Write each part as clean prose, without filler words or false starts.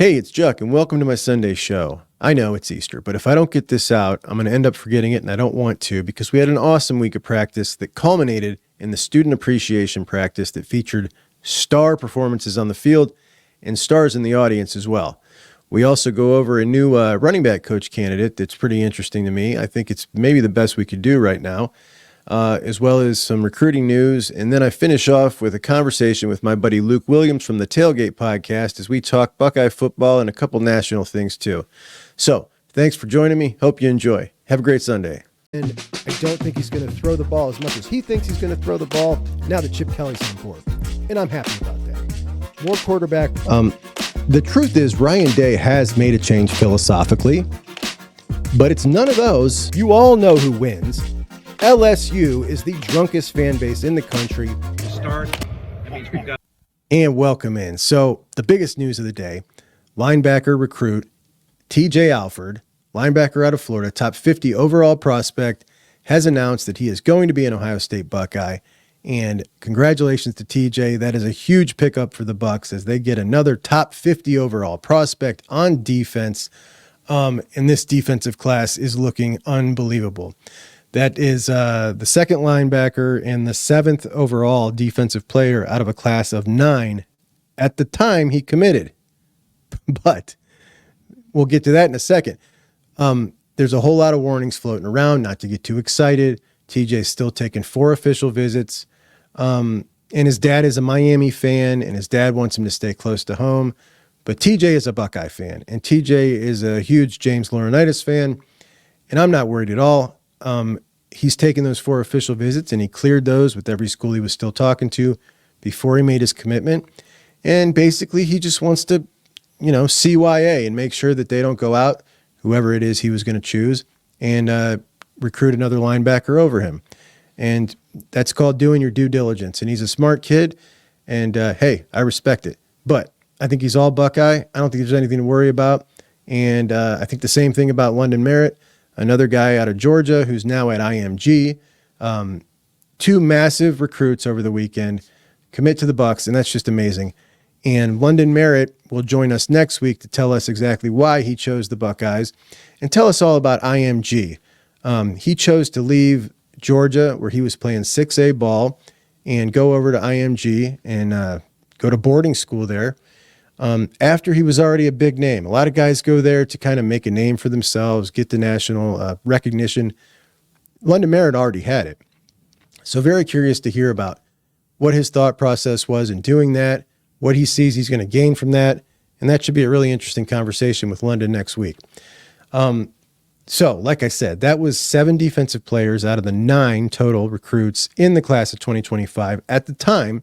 Hey, it's Juck, and welcome to my Sunday show. I know it's Easter, but if I don't get this out, I'm going to end up forgetting it, and I don't want to because we had an awesome week of practice that culminated in the student appreciation practice that featured star performances on the field and stars in the audience as well. We also go over a new running back coach candidate that's pretty interesting to me. I think it's maybe the best we could do right now, as well as some recruiting news. And then I finish off with a conversation with my buddy Luke Williams from the Tailgate podcast as we talk Buckeye football and a couple national things too. So thanks for joining me. Hope you enjoy. Have a great Sunday. And I don't think he's going to throw the ball as much as he thinks he's going to throw the ball now that Chip Kelly's on board. And I'm happy about that. More quarterback. The truth is Ryan Day has made a change philosophically, but it's none of those. You all know who wins. LSU is the drunkest fan base in the country. And welcome in. So the biggest news of the day, linebacker recruit TJ Alford, linebacker out of Florida, top 50 overall prospect, has announced that he is going to be an Ohio State Buckeye. And congratulations to TJ. That is a huge pickup for the Bucs as they get another top 50 overall prospect on defense. And this defensive class is looking unbelievable. That is the second linebacker and the 7th overall defensive player out of a class of 9 at the time he committed. But we'll get to that in a second. There's a whole lot of warnings floating around, not to get too excited. TJ's still taking 4 official visits. And his dad is a Miami fan, and his dad wants him to stay close to home. But TJ is a Buckeye fan, and TJ is a huge James Laurinaitis fan, and I'm not worried at all. He's taken those 4 official visits, and he cleared those with every school he was still talking to before he made his commitment. And basically, he just wants to, CYA and make sure that they don't go out, whoever it is he was going to choose, and recruit another linebacker over him. And that's called doing your due diligence. And he's a smart kid, and hey, I respect it. But I think he's all Buckeye. I don't think there's anything to worry about. And I think the same thing about London Merritt, another guy out of Georgia who's now at IMG. 2 massive recruits over the weekend commit to the Bucs, and that's just amazing. And London Merritt will join us next week to tell us exactly why he chose the Buckeyes and tell us all about IMG. He chose to leave Georgia, where he was playing 6A ball, and go over to IMG and go to boarding school there after he was already a big name. A lot of guys go there to kind of make a name for themselves, get the national recognition. London Merritt already had it. So very curious to hear about what his thought process was in doing that, what he sees he's going to gain from that, and that should be a really interesting conversation with London next week. So, like I said, that was 7 defensive players out of the 9 total recruits in the class of 2025 at the time.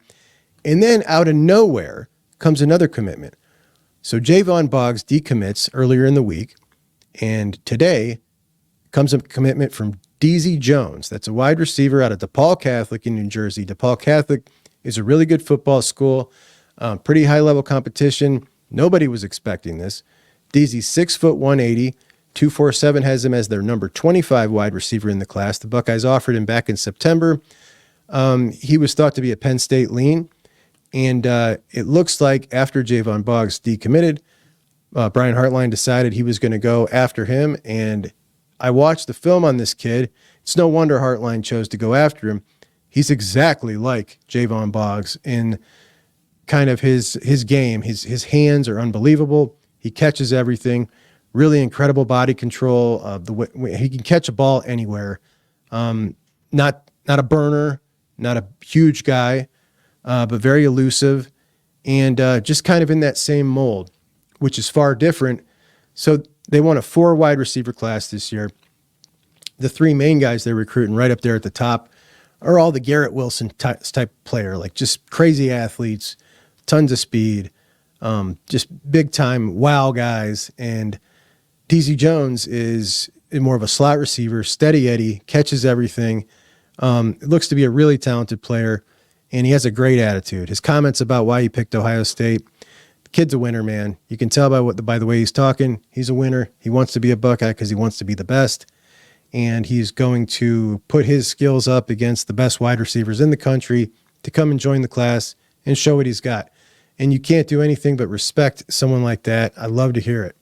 And then out of nowhere comes another commitment. So Javon Boggs decommits earlier in the week. And today comes a commitment from DZ Jones. That's a wide receiver out of DePaul Catholic in New Jersey. DePaul Catholic is a really good football school, pretty high-level competition. Nobody was expecting this. DZ's 6', 180. 247 has him as their number 25 wide receiver in the class. The Buckeyes offered him back in September. He was thought to be a Penn State lean. And it looks like after Javon Boggs decommitted, Brian Hartline decided he was going to go after him. And I watched the film on this kid. It's no wonder Hartline chose to go after him. He's exactly like Javon Boggs in kind of his game. His hands are unbelievable. He catches everything. Really incredible body control. The way he can catch a ball anywhere. Not a burner, not a huge guy, but very elusive, and just kind of in that same mold, which is far different. So they won a 4 wide receiver class this year. The 3 main guys they're recruiting right up there at the top are all the Garrett Wilson type player, like just crazy athletes, tons of speed, just big time wow guys. And DZ Jones is more of a slot receiver, steady Eddie, catches everything. It looks to be a really talented player, and he has a great attitude. His comments about why he picked Ohio State, the kid's a winner, man. You can tell by the way he's talking. He's a winner. He wants to be a Buckeye because he wants to be the best, and he's going to put his skills up against the best wide receivers in the country to come and join the class and show what he's got. and you can't do anything but respect someone like that. I love to hear it.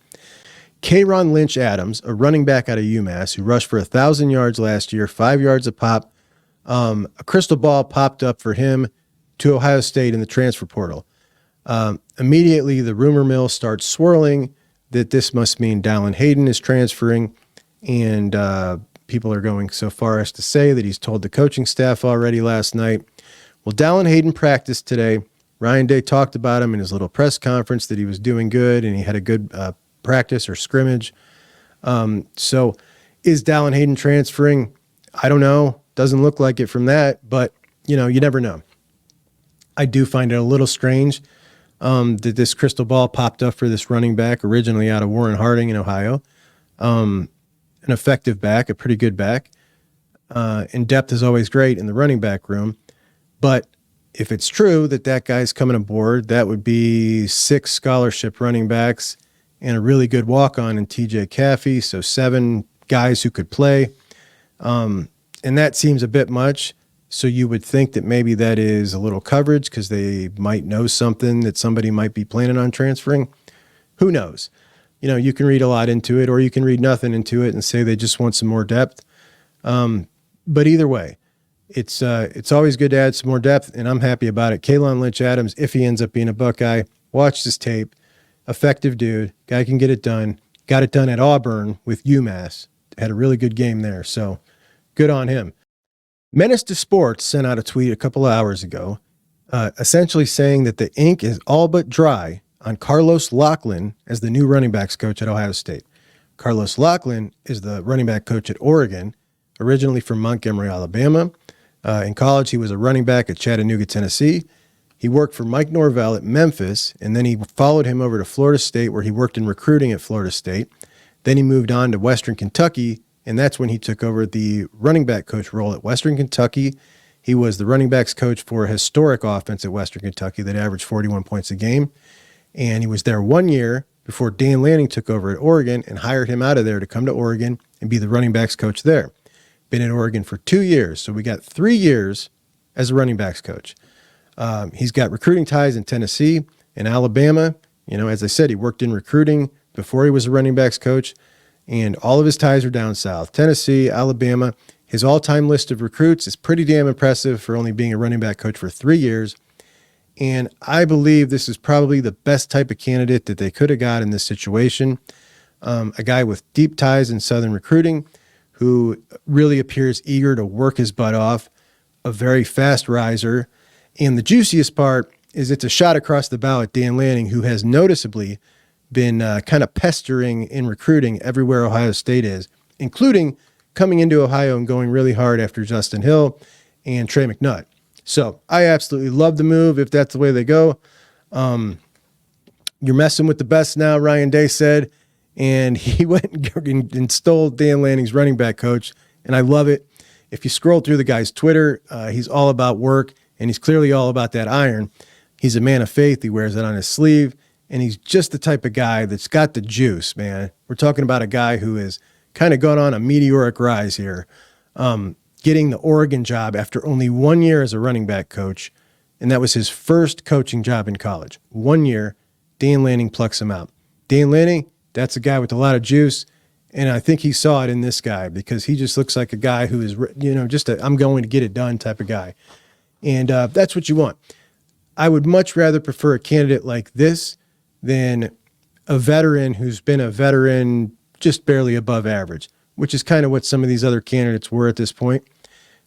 K'Ron Lynch Adams, a running back out of UMass who rushed for 1,000 yards last year, 5 yards a pop. A crystal ball popped up for him to Ohio State in the transfer portal. Immediately, the rumor mill starts swirling that this must mean Dallin Hayden is transferring, and people are going so far as to say that he's told the coaching staff already last night. Well, Dallin Hayden practiced today. Ryan Day talked about him in his little press conference that he was doing good and he had a good practice or scrimmage. So is Dallin Hayden transferring? I don't know. Doesn't look like it from that, but you never know. I do find it a little strange that this crystal ball popped up for this running back originally out of Warren Harding in Ohio. An effective back, a pretty good back. And depth is always great in the running back room. But if it's true that guy's coming aboard, that would be 6 scholarship running backs and a really good walk-on in TJ Caffey, so 7 guys who could play. And that seems a bit much, so you would think that maybe that is a little coverage because they might know something that somebody might be planning on transferring. Who knows? You can read a lot into it, or you can read nothing into it and say they just want some more depth. But either way, it's always good to add some more depth, and I'm happy about it. K'Ron Lynch Adams, if he ends up being a Buckeye, watch this tape. Effective dude. Guy can get it done. Got it done at Auburn with UMass. Had a really good game there, so good on him. Menace to Sports sent out a tweet a couple of hours ago, essentially saying that the ink is all but dry on Carlos Loughlin as the new running backs coach at Ohio State. Carlos Loughlin is the running back coach at Oregon, originally from Montgomery, Alabama. In college, he was a running back at Chattanooga, Tennessee. He worked for Mike Norvell at Memphis, and then he followed him over to Florida State, where he worked in recruiting at Florida State. Then he moved on to Western Kentucky, and that's when he took over the running back coach role at Western Kentucky. He was the running backs coach for a historic offense at Western Kentucky that averaged 41 points a game. And he was there 1 year before Dan Lanning took over at Oregon and hired him out of there to come to Oregon and be the running backs coach there. Been at Oregon for 2 years, so we got 3 years as a running backs coach. He's got recruiting ties in Tennessee and Alabama. As I said, he worked in recruiting before he was a running backs coach, and all of his ties are down south. Tennessee, Alabama. His all-time list of recruits is pretty damn impressive for only being a running back coach for 3 years. And I believe this is probably the best type of candidate that they could have got in this situation. A guy with deep ties in Southern recruiting who really appears eager to work his butt off, a very fast riser. And the juiciest part is it's a shot across the bow at Dan Lanning, who has noticeably been kind of pestering in recruiting everywhere Ohio State is, including coming into Ohio and going really hard after Justin Hill and Trey McNutt. So I absolutely love the move if that's the way they go. You're messing with the best now, Ryan Day said, and he went and stole Dan Lanning's running back coach, and I love it. If you scroll through the guy's Twitter, he's all about work, and he's clearly all about that iron. He's a man of faith. He wears it on his sleeve, and he's just the type of guy that's got the juice, man. We're talking about a guy who has kind of gone on a meteoric rise here, getting the Oregon job after only 1 year as a running back coach, and that was his first coaching job in college. 1 year, Dan Lanning plucks him out. Dan Lanning, that's a guy with a lot of juice, and I think he saw it in this guy because he just looks like a guy who is, just a I'm going to get it done type of guy. And that's what you want. I would much rather prefer a candidate like this than a veteran who's been a veteran just barely above average, which is kind of what some of these other candidates were at this point.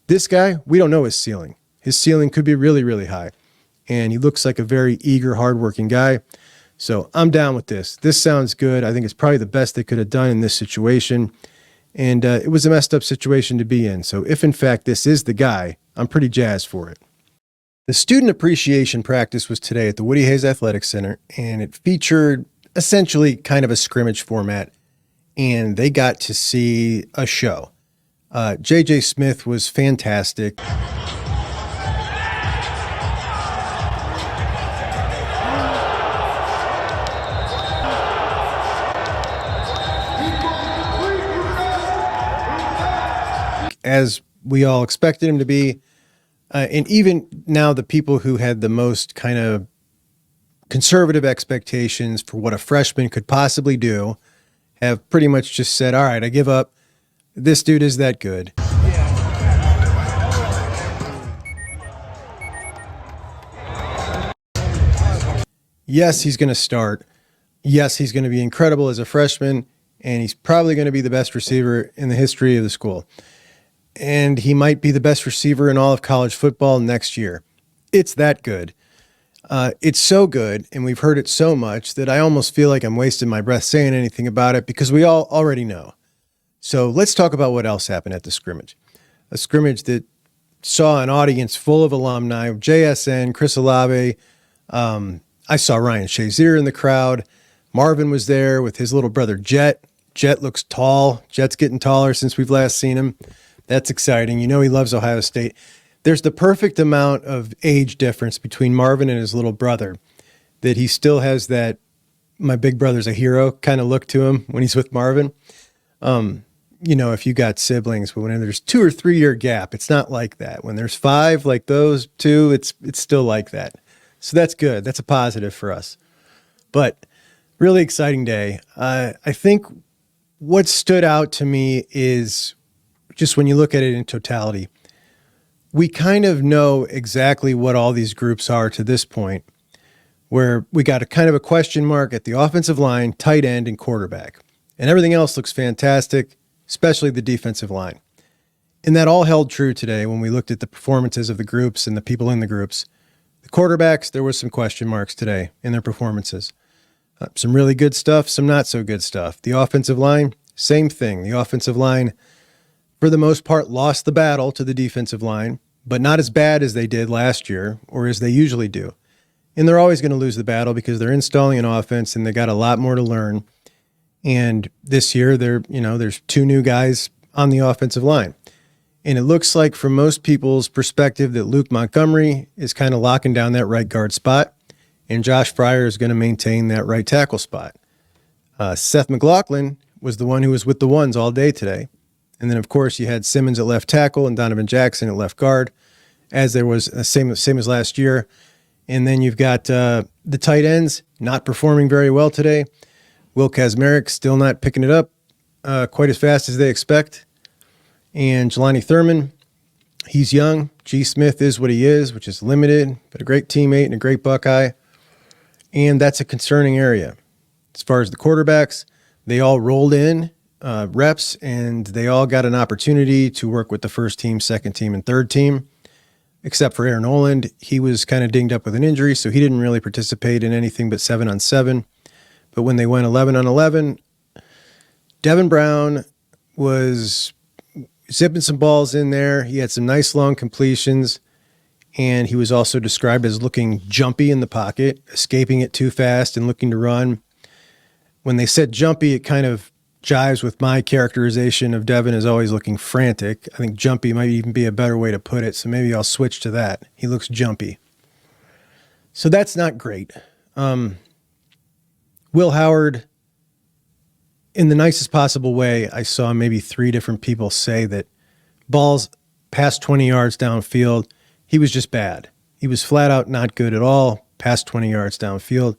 This guy, we don't know his ceiling. His ceiling could be really, really high. And he looks like a very eager, hardworking guy. So I'm down with this. This sounds good. I think it's probably the best they could have done in this situation. And it was a messed up situation to be in. So if in fact this is the guy, I'm pretty jazzed for it. The student appreciation practice was today at the Woody Hayes Athletic Center, and it featured essentially kind of a scrimmage format, and they got to see a show. J.J. Smith was fantastic. As we all expected him to be. And even now, the people who had the most kind of conservative expectations for what a freshman could possibly do have pretty much just said, all right, I give up. This dude is that good. Yes, he's going to start. Yes, he's going to be incredible as a freshman, and he's probably going to be the best receiver in the history of the school. And he might be the best receiver in all of college football next year. It's that good. It's so good, and we've heard it so much that I almost feel like I'm wasting my breath saying anything about it because we all already know. So let's talk about what else happened at the scrimmage. A scrimmage that saw an audience full of alumni, JSN, Chris Olave. I saw Ryan Shazier in the crowd. Marvin was there with his little brother, Jet. Jet looks tall. Jet's getting taller since we've last seen him. That's exciting. You know he loves Ohio State. There's the perfect amount of age difference between Marvin and his little brother that he still has that my big brother's a hero kind of look to him when he's with Marvin. You know, if you got siblings, but when there's 2 or 3 year gap, it's not like that. When there's 5, like those two, it's still like that. So that's good. That's a positive for us. But really exciting day. I think what stood out to me is just when you look at it in totality, we kind of know exactly what all these groups are to this point, where we got a kind of a question mark at the offensive line, tight end, and quarterback. And everything else looks fantastic, especially the defensive line. And that all held true today when we looked at the performances of the groups and the people in the groups. The quarterbacks, there was some question marks today in their performances. Some really good stuff, some not so good stuff. The offensive line, same thing. The offensive line, for the most part, lost the battle to the defensive line, but not as bad as they did last year or as they usually do. And they're always going to lose the battle because they're installing an offense and they got a lot more to learn. And this year, there's 2 new guys on the offensive line. And it looks like from most people's perspective that Luke Montgomery is kind of locking down that right guard spot, and Josh Fryer is going to maintain that right tackle spot. Seth McLaughlin was the one who was with the ones all day today. And then, of course, you had Simmons at left tackle and Donovan Jackson at left guard, as there was the same as last year. And then you've got the tight ends not performing very well today. Will Kazmarek still not picking it up quite as fast as they expect. And Jelani Thurman, he's young. G. Smith is what he is, which is limited, but a great teammate and a great Buckeye. And that's a concerning area. As far as the quarterbacks, they all rolled in reps, and they all got an opportunity to work with the first team, second team, and third team, except for Aaron Oland. He was kind of dinged up with an injury, so he didn't really participate in anything but 7-on-7. But when they went 11-on-11, Devin Brown was zipping some balls in there. He had some nice long completions, and he was also described as looking jumpy in the pocket, escaping it too fast and looking to run. When they said jumpy, it kind of jives with my characterization of Devin as always looking frantic. I think jumpy might even be a better way to put it, so maybe I'll switch to that. He looks jumpy. So that's not great. Will Howard, in the nicest possible way, I saw maybe 3 different people say that balls past 20 yards downfield, he was just bad. He was flat out not good at all past 20 yards downfield.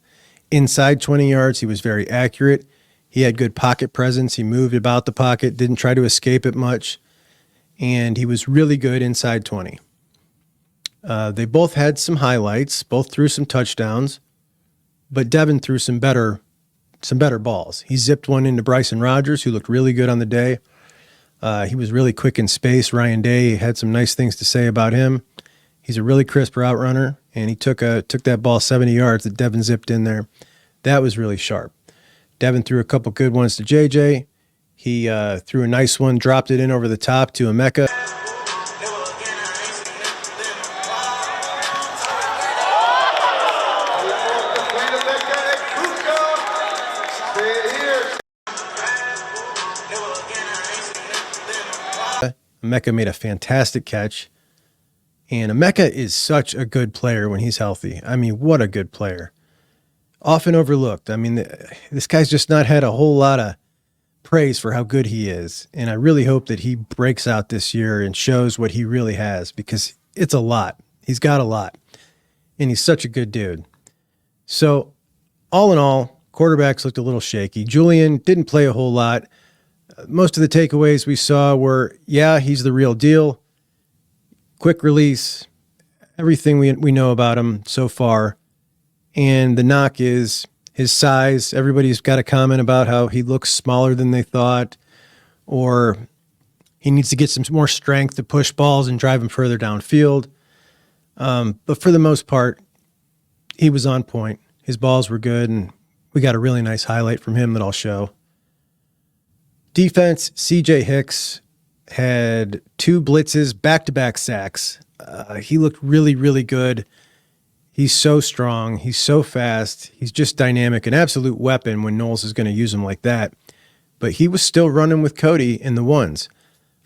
Inside 20 yards, he was very accurate. He had good pocket presence. He moved about the pocket, didn't try to escape it much, and he was really good inside 20. They both had some highlights, both threw some touchdowns, but Devin threw some better balls. He zipped one into Bryson Rogers, who looked really good on the day. He was really quick in space. Ryan Day had some nice things to say about him. He's a really crisp route runner, and he took that ball 70 yards that Devin zipped in there. That was really sharp. Devin threw a couple good ones to JJ. He threw a nice one, dropped it in over the top to Emeka. Emeka made a fantastic catch. And Emeka is such a good player when he's healthy. I mean, what a good player. Often overlooked. I mean, this guy's just not had a whole lot of praise for how good he is. And I really hope that he breaks out this year and shows what he really has, because it's a lot. He's got a lot. And he's such a good dude. So, all in all, quarterbacks looked a little shaky. Julian didn't play a whole lot. Most of the takeaways we saw were, yeah, he's the real deal. Quick release, everything we know about him so far. And the knock is his size. Everybody's got a comment about how he looks smaller than they thought, or he needs to get some more strength to push balls and drive them further downfield. But for the most part, he was on point. His balls were good, and we got a really nice highlight from him that I'll show. Defense, C.J. Hicks had 2 blitzes, back-to-back sacks. He looked really, really good. He's so strong. He's so fast. He's just dynamic, an absolute weapon when Knowles is going to use him like that. But he was still running with Cody in the ones.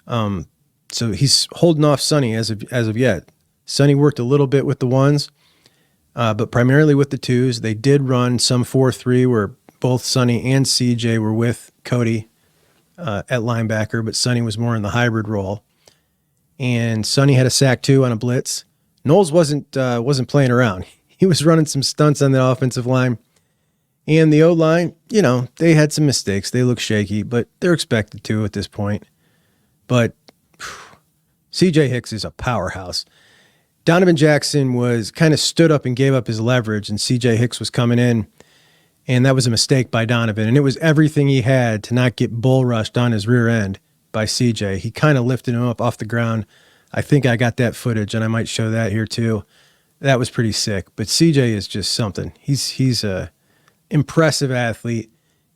So he's holding off Sonny as of yet. Sonny worked a little bit with the ones, but primarily with the twos. They did run some 4-3 where both Sonny and CJ were with Cody at linebacker, but Sonny was more in the hybrid role. And Sonny had a sack too on a blitz. Knowles wasn't playing around. He was running some stunts on the offensive line. And the O-line, they had some mistakes. They look shaky, but they're expected to at this point. But C.J. Hicks is a powerhouse. Donovan Jackson was kind of stood up and gave up his leverage, and C.J. Hicks was coming in, and that was a mistake by Donovan. And it was everything he had to not get bull rushed on his rear end by C.J. He kind of lifted him up off the ground. I think I got that footage, and I might show that here too. That was pretty sick. But C.J. is just something. He's a impressive athlete,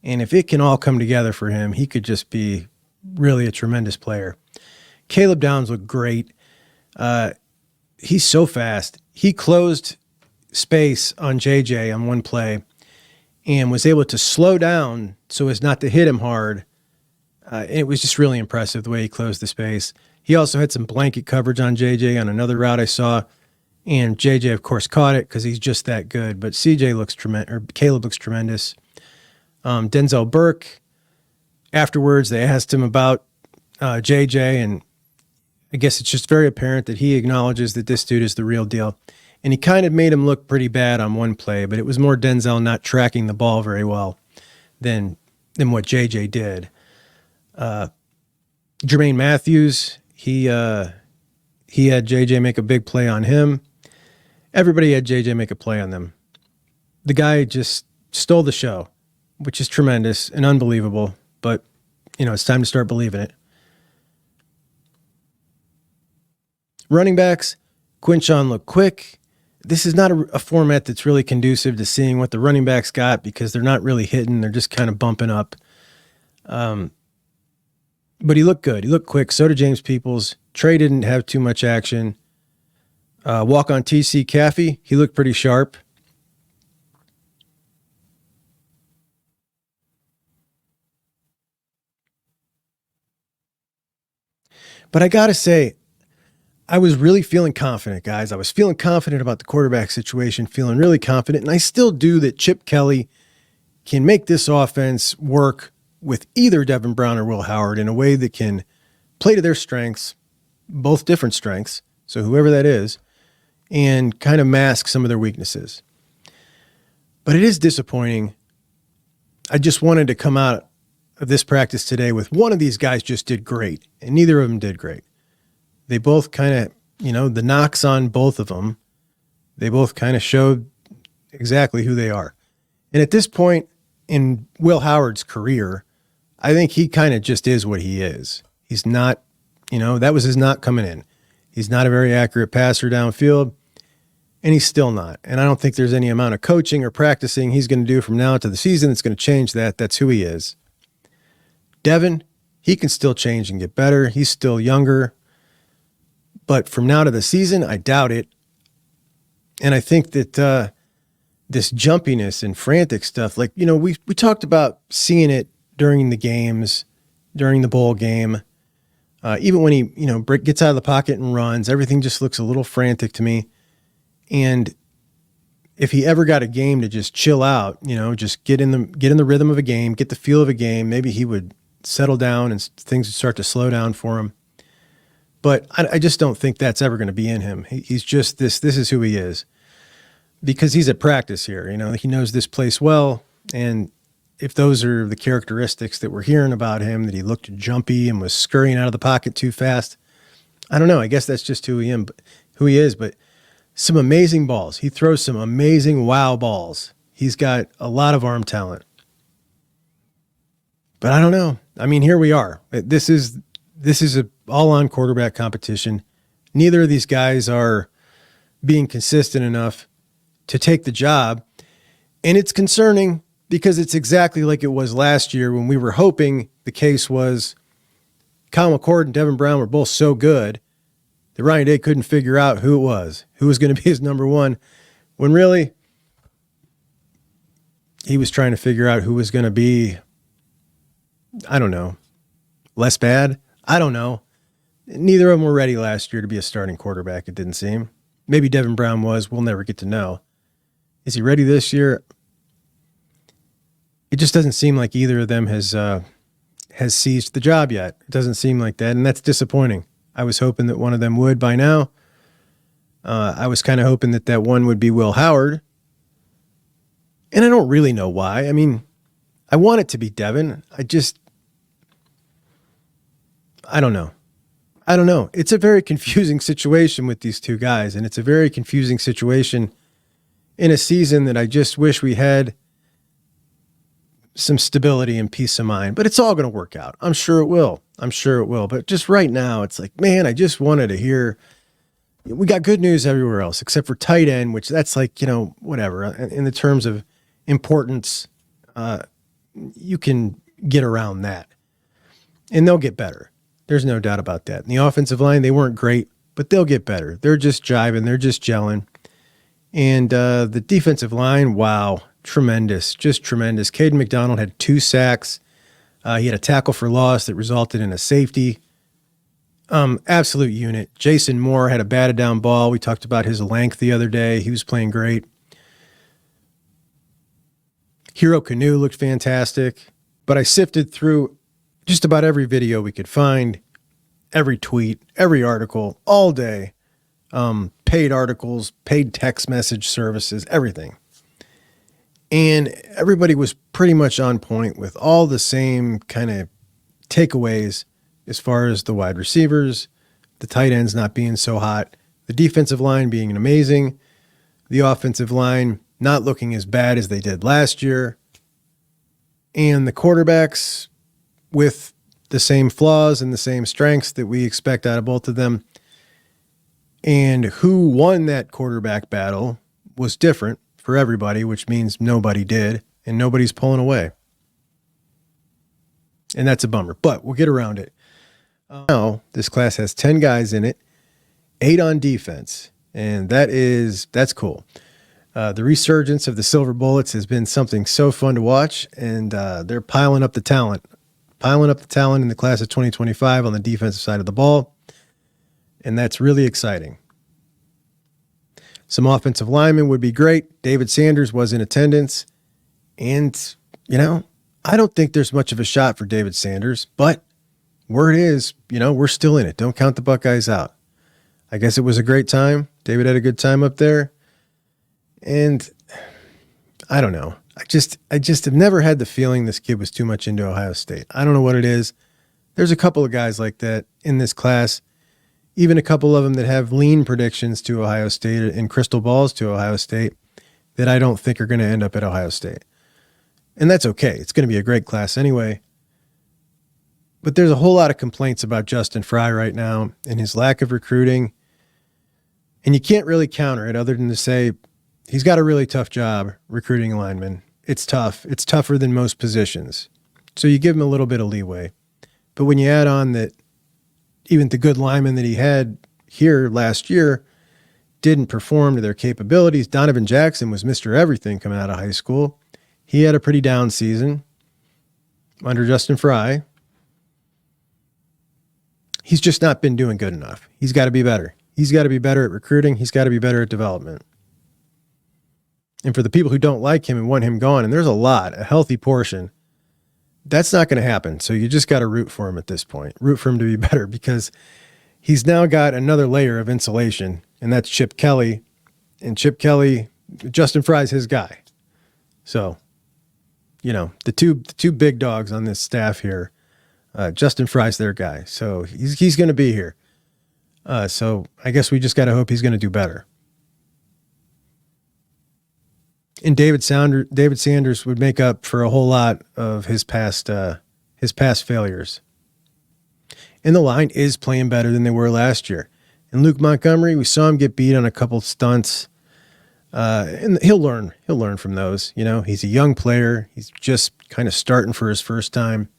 and if it can all come together for him, he could just be really a tremendous player. Caleb Downs looked great. He's so fast. He closed space on JJ on one play and was able to slow down so as not to hit him hard. It was just really impressive the way he closed the space. He also had some blanket coverage on JJ on another route I saw, and JJ, of course, caught it because he's just that good. But CJ looks tremendous, or Caleb looks tremendous. Denzel Burke, afterwards, they asked him about JJ, and I guess it's just very apparent that he acknowledges that this dude is the real deal. And he kind of made him look pretty bad on one play, but it was more Denzel not tracking the ball very well than what JJ did. Jermaine Matthews, he had JJ make a big play on him. Everybody had JJ make a play on them. The guy just stole the show, which is tremendous and unbelievable, but it's time to start believing it. Running backs, Quinshawn looked quick. This is not a format that's really conducive to seeing what the running backs got because they're not really hitting. They're just kind of bumping up. But he looked good. He looked quick. So did James Peoples. Trey didn't have too much action. Walk on TC Caffey. He looked pretty sharp. But I got to say, I was really feeling confident, guys. I was feeling confident about the quarterback situation, feeling really confident. And I still do that Chip Kelly can make this offense work with either Devin Brown or Will Howard in a way that can play to their strengths, both different strengths, so whoever that is, and kind of mask some of their weaknesses. But it is disappointing. I just wanted to come out of this practice today with one of these guys just did great, and neither of them did great. They both kind of, the knocks on both of them, they both kind of showed exactly who they are. And at this point in Will Howard's career, I think he kind of just is what he is. He's not, that was his knock coming in. He's not a very accurate passer downfield, and he's still not. And I don't think there's any amount of coaching or practicing he's going to do from now to the season that's going to change that. That's who he is. Devin, he can still change and get better. He's still younger. But from now to the season, I doubt it. And I think that this jumpiness and frantic stuff, we talked about seeing it during the games, during the bowl game. Even when he, gets out of the pocket and runs, everything just looks a little frantic to me. And if he ever got a game to just chill out, just get in the rhythm of a game, get the feel of a game, maybe he would settle down and things would start to slow down for him. But I just don't think that's ever going to be in him. He's just this is who he is. because he's at practice here. He knows this place well. And if those are the characteristics that we're hearing about him, that he looked jumpy and was scurrying out of the pocket too fast, I don't know. I guess that's just who he is. But some amazing balls. He throws some amazing wow balls. He's got a lot of arm talent. But I don't know. I mean, here we are. This is a all-on quarterback competition. Neither of these guys are being consistent enough to take the job. And it's concerning because it's exactly like it was last year when we were hoping the case was Kyle McCord and Devin Brown were both so good that Ryan Day couldn't figure out who was going to be his number one, when really he was trying to figure out who was going to be, I don't know, less bad. I don't know. Neither of them were ready last year to be a starting quarterback, it didn't seem. Maybe Devin Brown was. We'll never get to know. Is he ready this year? It just doesn't seem like either of them has seized the job yet. It doesn't seem like that, and that's disappointing. I was hoping that one of them would by now. I was kind of hoping that one would be Will Howard. And I don't really know why. I mean, I want it to be Devin. I don't know. It's a very confusing situation with these two guys, and it's a very confusing situation in a season that I just wish we had some stability and peace of mind. But it's all going to work out. I'm sure it will. But just right now, it's like, man, I just wanted to hear. We got good news everywhere else except for tight end, which that's like, whatever. In the terms of importance, you can get around that. And they'll get better. There's no doubt about that. And the offensive line, they weren't great, but they'll get better. They're just jiving. They're just gelling. And the defensive line, wow, tremendous, just tremendous. Caden McDonald had 2 sacks. He had a tackle for loss that resulted in a safety. Absolute unit. Jason Moore had a batted down ball. We talked about his length the other day. He was playing great. Hero Canoe looked fantastic. But I sifted through just about every video we could find, every tweet, every article, all day. Paid articles, paid text message services, everything. And everybody was pretty much on point with all the same kind of takeaways as far as the wide receivers, the tight ends not being so hot, the defensive line being amazing, the offensive line not looking as bad as they did last year, and the quarterbacks with the same flaws and the same strengths that we expect out of both of them. And who won that quarterback battle was different for everybody, which means nobody did, and nobody's pulling away. And that's a bummer, but we'll get around it. Now, this class has 10 guys in it, 8 on defense, and that's cool. The resurgence of the Silver Bullets has been something so fun to watch, and they're piling up the talent in the class of 2025 on the defensive side of the ball, and that's really exciting. Some offensive linemen would be great. David Sanders was in attendance, and, I don't think there's much of a shot for David Sanders, but word is, we're still in it. Don't count the Buckeyes out. I guess it was a great time. David had a good time up there. And I don't know. I just have never had the feeling this kid was too much into Ohio State. I don't know what it is. There's a couple of guys like that in this class, even a couple of them that have lean predictions to Ohio State and crystal balls to Ohio State that I don't think are going to end up at Ohio State. And that's okay. It's going to be a great class anyway. But there's a whole lot of complaints about Justin Fry right now and his lack of recruiting. And you can't really counter it other than to say he's got a really tough job recruiting linemen. It's tough. It's tougher than most positions. So you give him a little bit of leeway. But when you add on that even the good linemen that he had here last year didn't perform to their capabilities, Donovan Jackson was Mr. Everything coming out of high school. He had a pretty down season under Justin Fry. He's just not been doing good enough. He's got to be better. He's got to be better at recruiting. He's got to be better at development. And for the people who don't like him and want him gone, and there's a healthy portion, that's not going to happen. So you just got to root for him at this point. Root for him to be better because he's now got another layer of insulation, and that's Chip Kelly. And Chip Kelly Justin Fry's his guy. So, the two big dogs on this staff here, Justin Fry's their guy. So he's going to be here. So I guess we just got to hope he's going to do better. And David Sanders would make up for a whole lot of his past failures. And the line is playing better than they were last year. And Luke Montgomery, we saw him get beat on a couple stunts. And he'll learn from those. He's a young player. He's just kind of starting for his first time.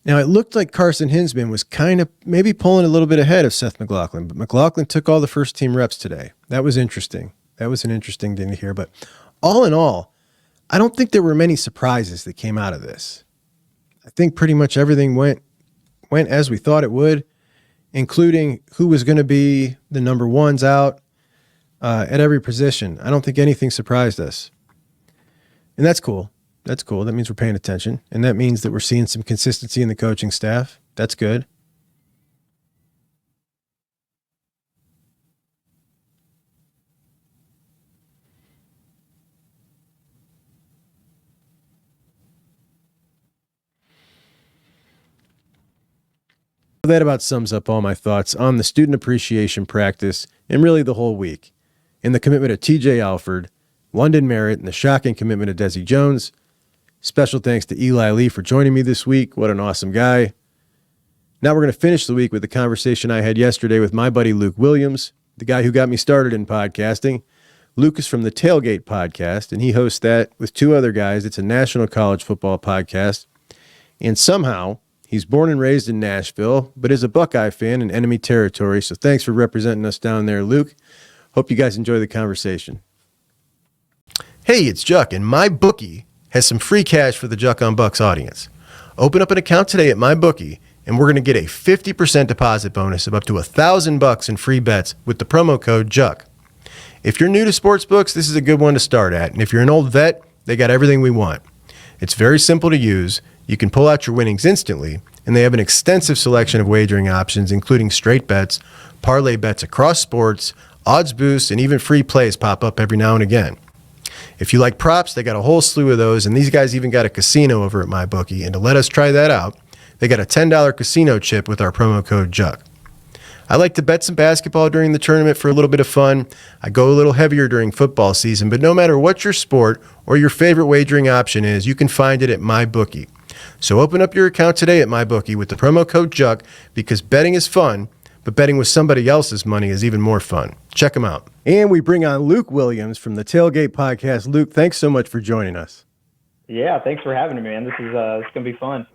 Now, it looked like Carson Hinsman was kind of maybe pulling a little bit ahead of Seth McLaughlin, but McLaughlin took all the first team reps today. That was interesting. That was an interesting thing to hear. But all in all, I don't think there were many surprises that came out of this. I think pretty much everything went as we thought it would, including who was going to be the number ones out at every position. I don't think anything surprised us. And that's cool. That's cool. That means we're paying attention. And that means that we're seeing some consistency in the coaching staff. That's good. That about sums up all my thoughts on the student appreciation practice and really the whole week. And the commitment of TJ Alford, London Merritt, and the shocking commitment of Desi Jones. Special thanks to Eli Lee for joining me this week. What an awesome guy. Now we're going to finish the week with the conversation I had yesterday with my buddy Luke Williams, the guy who got me started in podcasting. Luke is from the Tailgate podcast, and he hosts that with two other guys. It's a national college football podcast. And somehow, he's born and raised in Nashville, but is a Buckeye fan in enemy territory. So thanks for representing us down there, Luke. Hope you guys enjoy the conversation. Hey, it's Juck, and MyBookie has some free cash for the Juck on Bucks audience. Open up an account today at MyBookie, and we're going to get a 50% deposit bonus of up to $1,000 in free bets with the promo code JUCK. If you're new to sportsbooks, this is a good one to start at. And if you're an old vet, they got everything we want. It's very simple to use. You can pull out your winnings instantly, and they have an extensive selection of wagering options, including straight bets, parlay bets across sports, odds boosts, and even free plays pop up every now and again. If you like props, they got a whole slew of those, and these guys even got a casino over at MyBookie. And to let us try that out, they got a $10 casino chip with our promo code JUCK. I like to bet some basketball during the tournament for a little bit of fun. I go a little heavier during football season, but no matter what your sport or your favorite wagering option is, you can find it at MyBookie. So open up your account today at MyBookie with the promo code JUCK, because betting is fun, but betting with somebody else's money is even more fun. Check them out. And we bring on Luke Williams from the Tailgate podcast. Luke, thanks so much for joining us. Yeah, thanks for having me, man. This is it's going to be fun.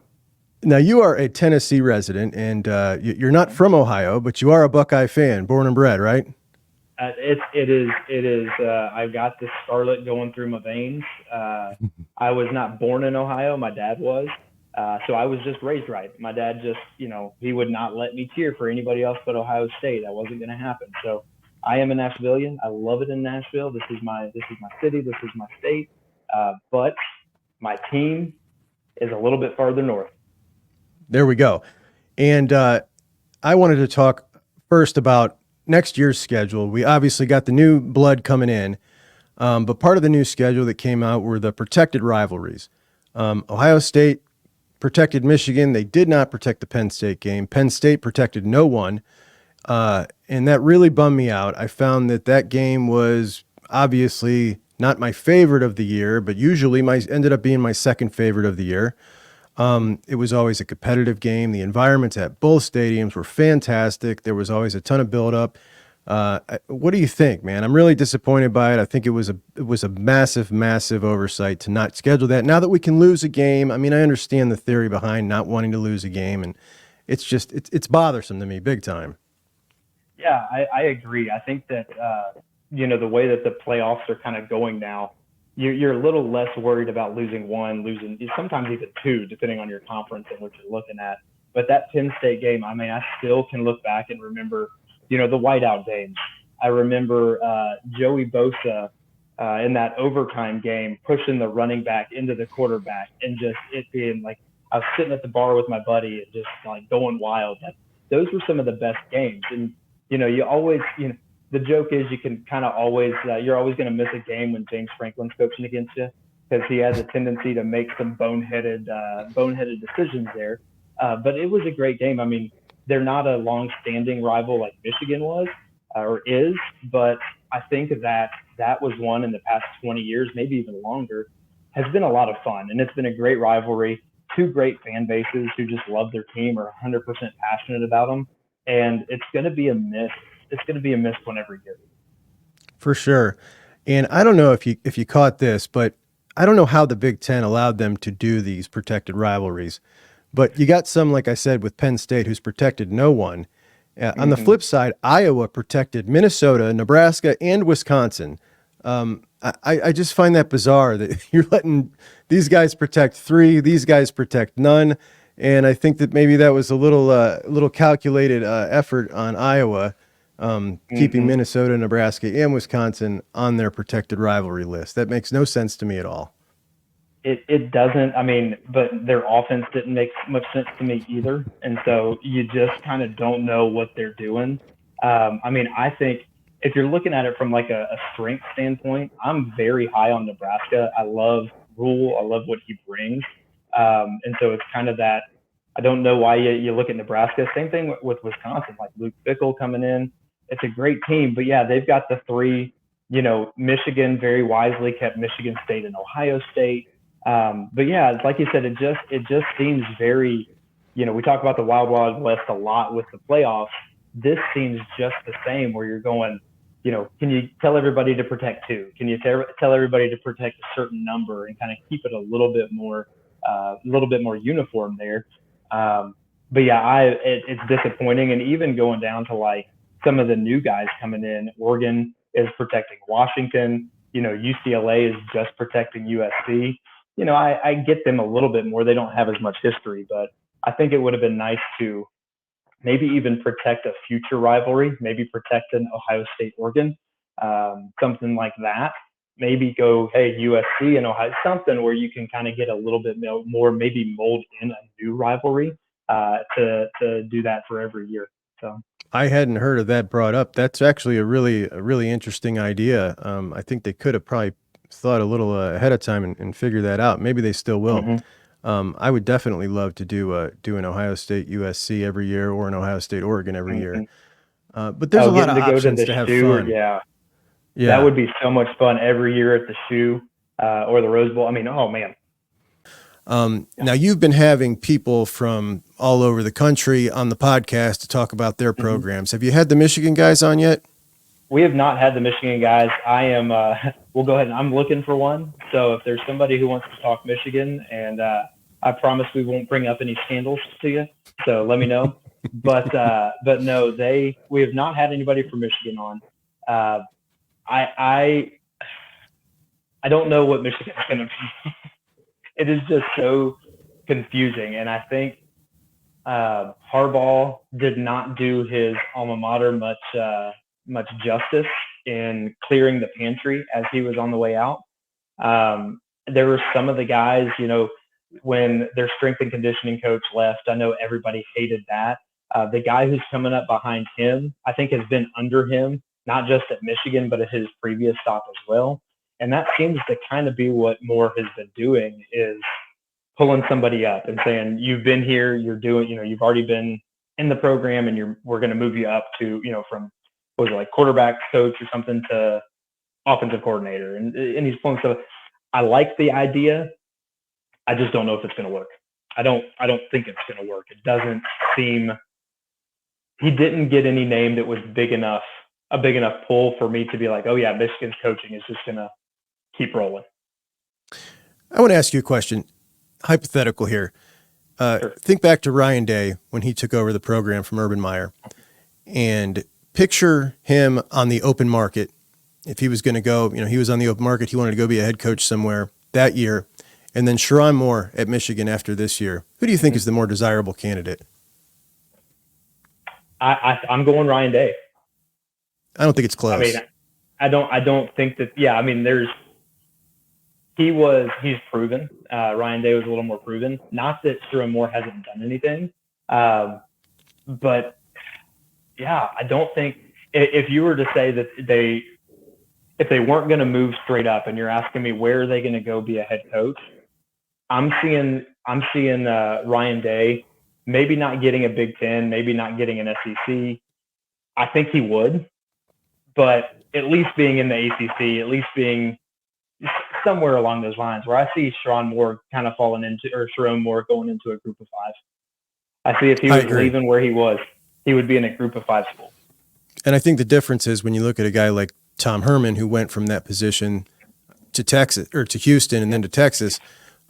Now, you are a Tennessee resident, and you're not from Ohio, but you are a Buckeye fan, born and bred, right? It is. I've got the scarlet going through my veins. I was not born in Ohio. My dad was. So I was just raised right. My dad just, he would not let me cheer for anybody else but Ohio State. That wasn't going to happen. So I am a Nashvilleian. I love it in Nashville. This is my city. This is my state. But my team is a little bit farther north. There we go. And I wanted to talk first about next year's schedule. We obviously got the new blood coming in, but part of the new schedule that came out were the protected rivalries. Ohio State protected Michigan. They did not protect the Penn State game. Penn State protected no one, and that really bummed me out. I found that game was obviously not my favorite of the year, but usually ended up being my second favorite of the year. It was always a competitive game. The environments at both stadiums were fantastic. There was always a ton of buildup. What do you think, man? I'm really disappointed by it. I think it was a massive, massive oversight to not schedule that. Now that we can lose a game, I mean, I understand the theory behind not wanting to lose a game, and it's bothersome to me big time. Yeah, I agree. I think that the way that the playoffs are kind of going now, you're a little less worried about losing sometimes even two, depending on your conference and what you're looking at. But that Penn State game, I mean, I still can look back and remember, the whiteout games. I remember Joey Bosa in that overtime game pushing the running back into the quarterback, and just it being like I was sitting at the bar with my buddy and just like going wild. Those were some of the best games. And you always the joke is you can kind of always you're always going to miss a game when James Franklin's coaching against you because he has a tendency to make some boneheaded decisions there. But it was a great game. I mean, they're not a long-standing rival like Michigan was or is, but I think that was one in the past 20 years, maybe even longer, has been a lot of fun, and it's been a great rivalry. Two great fan bases who just love their team, are 100% passionate about them, and it's going to be a miss. It's going to be a missed one every year. For sure. And I don't know if you caught this, but I don't know how the Big Ten allowed them to do these protected rivalries. But you got some, like I said, with Penn State, who's protected no one. On the flip side, Iowa protected Minnesota, Nebraska, and Wisconsin. I just find that bizarre that you're letting these guys protect three, these guys protect none. And I think that maybe that was a little calculated effort on Iowa, keeping Minnesota, Nebraska, and Wisconsin on their protected rivalry list. That makes no sense to me at all. It doesn't. I mean, but their offense didn't make much sense to me either, and so you just kind of don't know what they're doing. I mean, I think if you're looking at it from like a strength standpoint, I'm very high on Nebraska. I love Rule. I love what he brings, and so it's kind of that. I don't know why you look at Nebraska. Same thing with Wisconsin, like Luke Fickell coming in. It's a great team, but yeah, they've got the three. You know, Michigan very wisely kept Michigan State and Ohio State. But yeah, like you said, it just seems very, you know, we talk about the Wild Wild West a lot with the playoffs. This seems just the same where you're going, you know, can you tell everybody to protect two? Can you tell everybody to protect a certain number and kind of keep it a little bit more uniform there? But yeah, it's disappointing. And even going down to like some of the new guys coming in, Oregon is protecting Washington, you know, UCLA is just protecting USC. You know, I get them a little bit more. They don't have as much history, but I think it would have been nice to maybe even protect a future rivalry, maybe protect an Ohio State, Oregon, something like that. Maybe go, hey, USC and Ohio, something where you can kind of get a little bit more, maybe mold in a new rivalry to do that for every year. So I hadn't heard of that brought up. That's actually a really interesting idea. I think they could have probably thought a little ahead of time and figure that out. Maybe they still will. I would definitely love to do an Ohio State USC every year or an Ohio State Oregon every year. But there's a lot of options to have fun. Yeah, that would be so much fun every year at the Shoe or the Rose Bowl. I mean, oh man. Now you've been having people from all over the country on the podcast to talk about their programs. Have you had the Michigan guys on yet? We have not had the Michigan guys. I am, we'll go ahead and I'm looking for one. So if there's somebody who wants to talk Michigan, and I promise we won't bring up any scandals to you. So let me know. But no, we have not had anybody from Michigan on. I don't know what Michigan is going to be. It is just so confusing. And I think Harbaugh did not do his alma mater much justice in clearing the pantry as he was on the way out. There were some of the guys, you know, when their strength and conditioning coach left, I know everybody hated that. The guy who's coming up behind him, I think has been under him, not just at Michigan, but at his previous stop as well. And that seems to kind of be what Moore has been doing, is pulling somebody up and saying, you've been here, you're doing, you know, you've already been in the program, and we're going to move you up to, you know, from, what was it, like quarterback coach or something to offensive coordinator. And he's pulling stuff. I like the idea. I just don't know if it's going to work. I don't think it's going to work. It doesn't seem, he didn't get any name that was a big enough pull for me to be like, oh yeah, Michigan's coaching is just going to keep rolling. I want to ask you a question, hypothetical here. Sure. Think back to Ryan Day when he took over the program from Urban Meyer, and picture him on the open market. If he was going to go, you know, he was on the open market, he wanted to go be a head coach somewhere that year, and then Sherrone Moore at Michigan after this year. Who do you think is the more desirable candidate? I'm going Ryan Day. I don't think it's close. I mean, I don't think that. Yeah, I mean, he's proven. Ryan Day was a little more proven. Not that Sherrone Moore hasn't done anything, but yeah, I don't think if you were to say that if they weren't going to move straight up, and you're asking me where are they going to go be a head coach, I'm seeing Ryan Day maybe not getting a Big Ten, maybe not getting an SEC. I think he would, but at least being in the ACC, at least being somewhere along those lines, where I see Sharon Moore kind of falling into, or Sharon Moore going into a group of five. I see if he was leaving where he was, he would be in a group of five school. And I think the difference is when you look at a guy like Tom Herman, who went from that position to Texas or to Houston and then to Texas,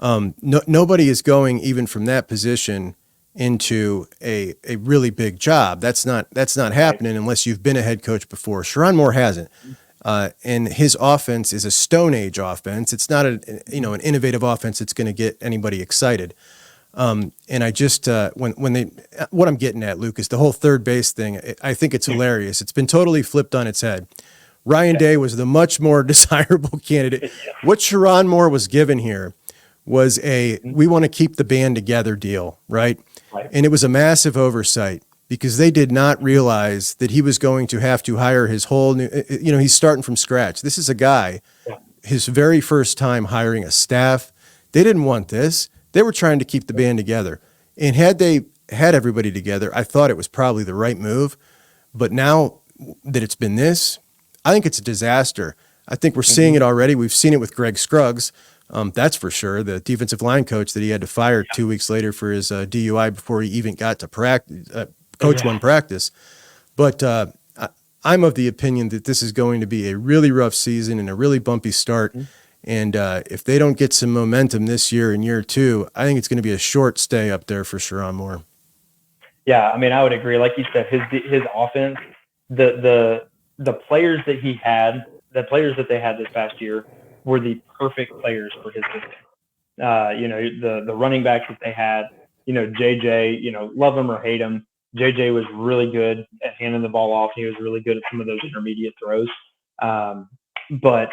nobody is going even from that position into a really big job. That's not happening unless you've been a head coach before. Sharon Moore hasn't. And his offense is a Stone Age offense. It's not an innovative offense that's going to get anybody excited. And I just what I'm getting at, Luke, is the whole third base thing. I think it's hilarious. It's been totally flipped on its head. Ryan Day was the much more desirable candidate. What Sharon Moore was given here was we want to keep the band together deal, right? And it was a massive oversight because they did not realize that he was going to have to hire his whole new, he's starting from scratch. This is a guy, his very first time hiring a staff. They didn't want this. They were trying to keep the band together. And had they had everybody together, I thought it was probably the right move. But now that it's been this, I think it's a disaster. I think we're seeing it already. We've seen it with Greg Scruggs. That's for sure. The defensive line coach that he had to fire 2 weeks later for his DUI before he even got to coach one practice. But I'm of the opinion that this is going to be a really rough season and a really bumpy start. And if they don't get some momentum this year in year two, I think it's going to be a short stay up there for Sharon Moore. Yeah, I mean, I would agree. Like you said, his offense, the players that he had, the players that they had this past year were the perfect players for his system. The running backs that they had, JJ, love him or hate him, JJ was really good at handing the ball off. He was really good at some of those intermediate throws. But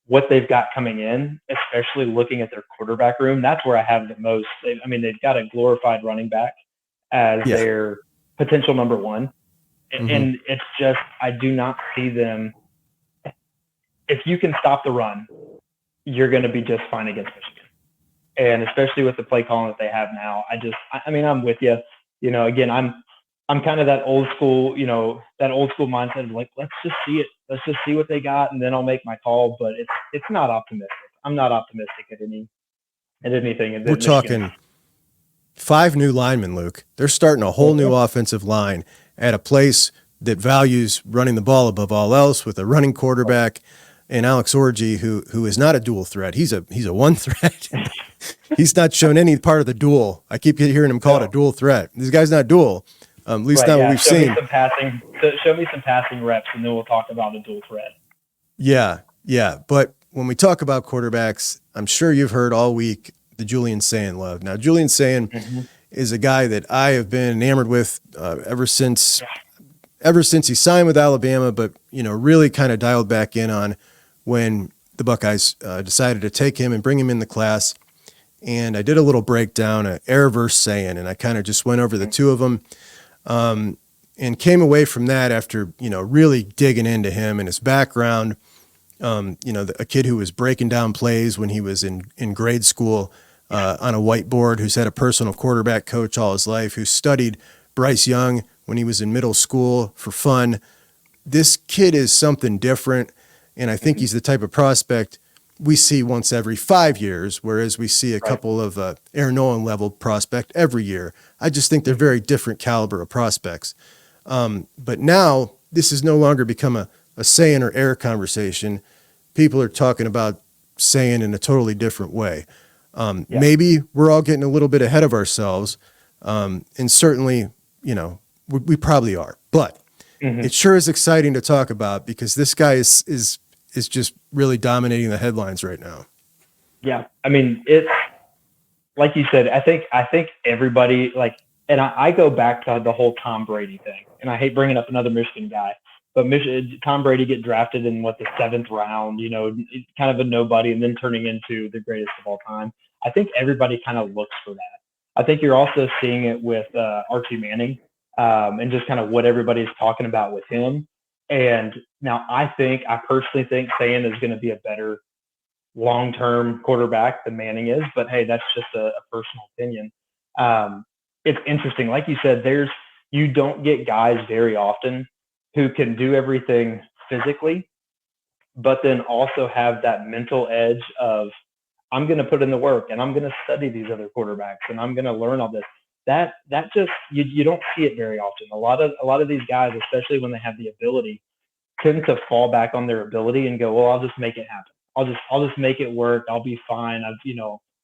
what they've got coming in, especially looking at their quarterback room, that's where I have the most. They've got a glorified running back as their potential number one. And it's just, I do not see them. If you can stop the run, you're going to be just fine against Michigan. And especially with the play calling that they have now, I'm with you. Again, I'm kind of that old school mindset of like, let's just see it. Let's just see what they got, and then I'll make my call. But it's not optimistic. I'm not optimistic at anything. We're talking 5 new linemen, Luke. They're starting a whole new offensive line at a place that values running the ball above all else, with a running quarterback and Alex Orji, who is not a dual threat. He's a one threat. He's not shown any part of the dual. I keep hearing him call it a dual threat. This guy's not dual. At least not what we've seen. Show me some passing reps, and then we'll talk about a dual threat. Yeah. But when we talk about quarterbacks, I'm sure you've heard all week the Julian Sayin love. Now, Julian Sayin is a guy that I have been enamored with ever since he signed with Alabama, but really kind of dialed back in on when the Buckeyes decided to take him and bring him in the class. And I did a little breakdown of Air versus Sayin, and I kind of just went over the two of them. And came away from that after, really digging into him and his background. A kid who was breaking down plays when he was in grade school on a whiteboard, who's had a personal quarterback coach all his life, who studied Bryce Young when he was in middle school for fun. This kid is something different, and I think he's the type of prospect we see once every 5 years, whereas we see a couple of Aaron Nolan level prospect every year. I just think they're very different caliber of prospects. But now this has no longer become a Sayin or Air conversation. People are talking about Sayin in a totally different way. Maybe we're all getting a little bit ahead of ourselves, and certainly, we probably are. But it sure is exciting to talk about because this guy is just really dominating the headlines right now. Yeah, it's like you said. I think everybody and I go back to the whole Tom Brady thing, and I hate bringing up another Michigan guy, but Tom Brady get drafted in the 7th round, kind of a nobody, and then turning into the greatest of all time. I think everybody kind of looks for that. I think you're also seeing it with Archie Manning. and just kind of what everybody's talking about with him. And now I personally think Sayan is going to be a better long-term quarterback than Manning is, but hey, that's just a personal opinion. Um, it's interesting. Like you said, you don't get guys very often who can do everything physically, but then also have that mental edge of, I'm going to put in the work and I'm going to study these other quarterbacks and I'm going to learn all this. That just, you don't see it very often. A lot of these guys, especially when they have the ability, tend to fall back on their ability and go, well, I'll just make it happen. I'll just make it work. I'll be fine.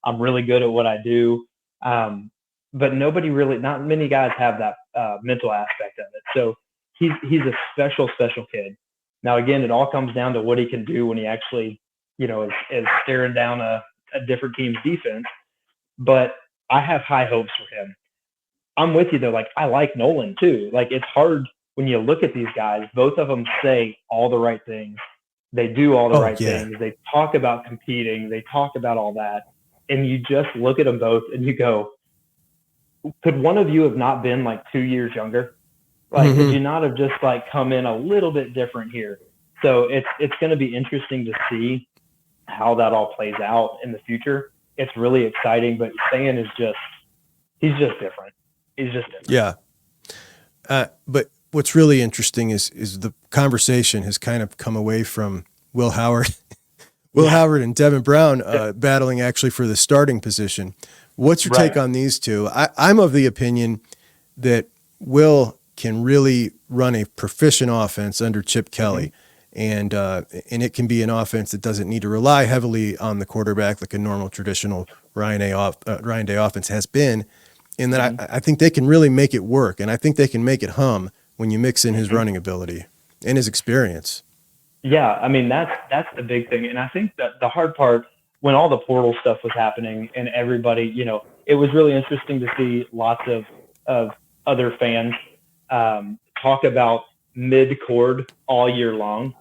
I'm really good at what I do. But not many guys have that mental aspect of it. So he's a special kid. Now, again, it all comes down to what he can do when he actually, is staring down a different team's defense. But I have high hopes for him. I'm with you though. Like, I like Nolan too. Like, it's hard when you look at these guys. Both of them say all the right things. They do all the right things. They talk about competing. They talk about all that. And you just look at them both and you go, could one of you have not been like 2 years younger? Like, could you not have just like come in a little bit different here? So it's going to be interesting to see how that all plays out in the future. It's really exciting, but Stan is he's just different. He's just different. Yeah. But what's really interesting is the conversation has kind of come away from Will Howard, Howard and Devin Brown battling actually for the starting position. What's your take on these two? I'm of the opinion that Will can really run a proficient offense under Chip Kelly. And it can be an offense that doesn't need to rely heavily on the quarterback like a normal traditional Ryan Day offense has been. And that I think they can really make it work. And I think they can make it hum when you mix in his running ability and his experience. Yeah, I mean, that's the big thing. And I think that the hard part, when all the portal stuff was happening and everybody, it was really interesting to see lots of other fans talk about mid-cord all year long.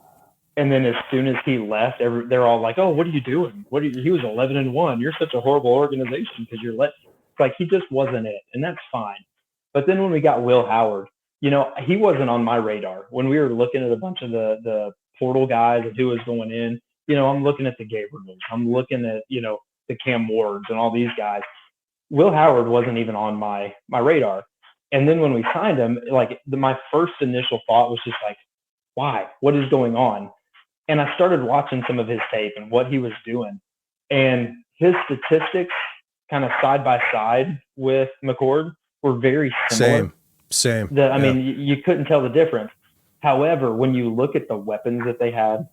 And then as soon as he left, they're all like, "Oh, what are you doing? He was 11-1. You're such a horrible organization because like he just wasn't it," and that's fine. But then when we got Will Howard, he wasn't on my radar when we were looking at a bunch of the portal guys and who was going in. I'm looking at the Gabriels, I'm looking at the Cam Wards and all these guys. Will Howard wasn't even on my radar. And then when we signed him, like my first initial thought was just like, why? What is going on? And I started watching some of his tape and what he was doing. And his statistics kind of side by side with McCord were very similar. Same. I mean, you couldn't tell the difference. However, when you look at the weapons that they had,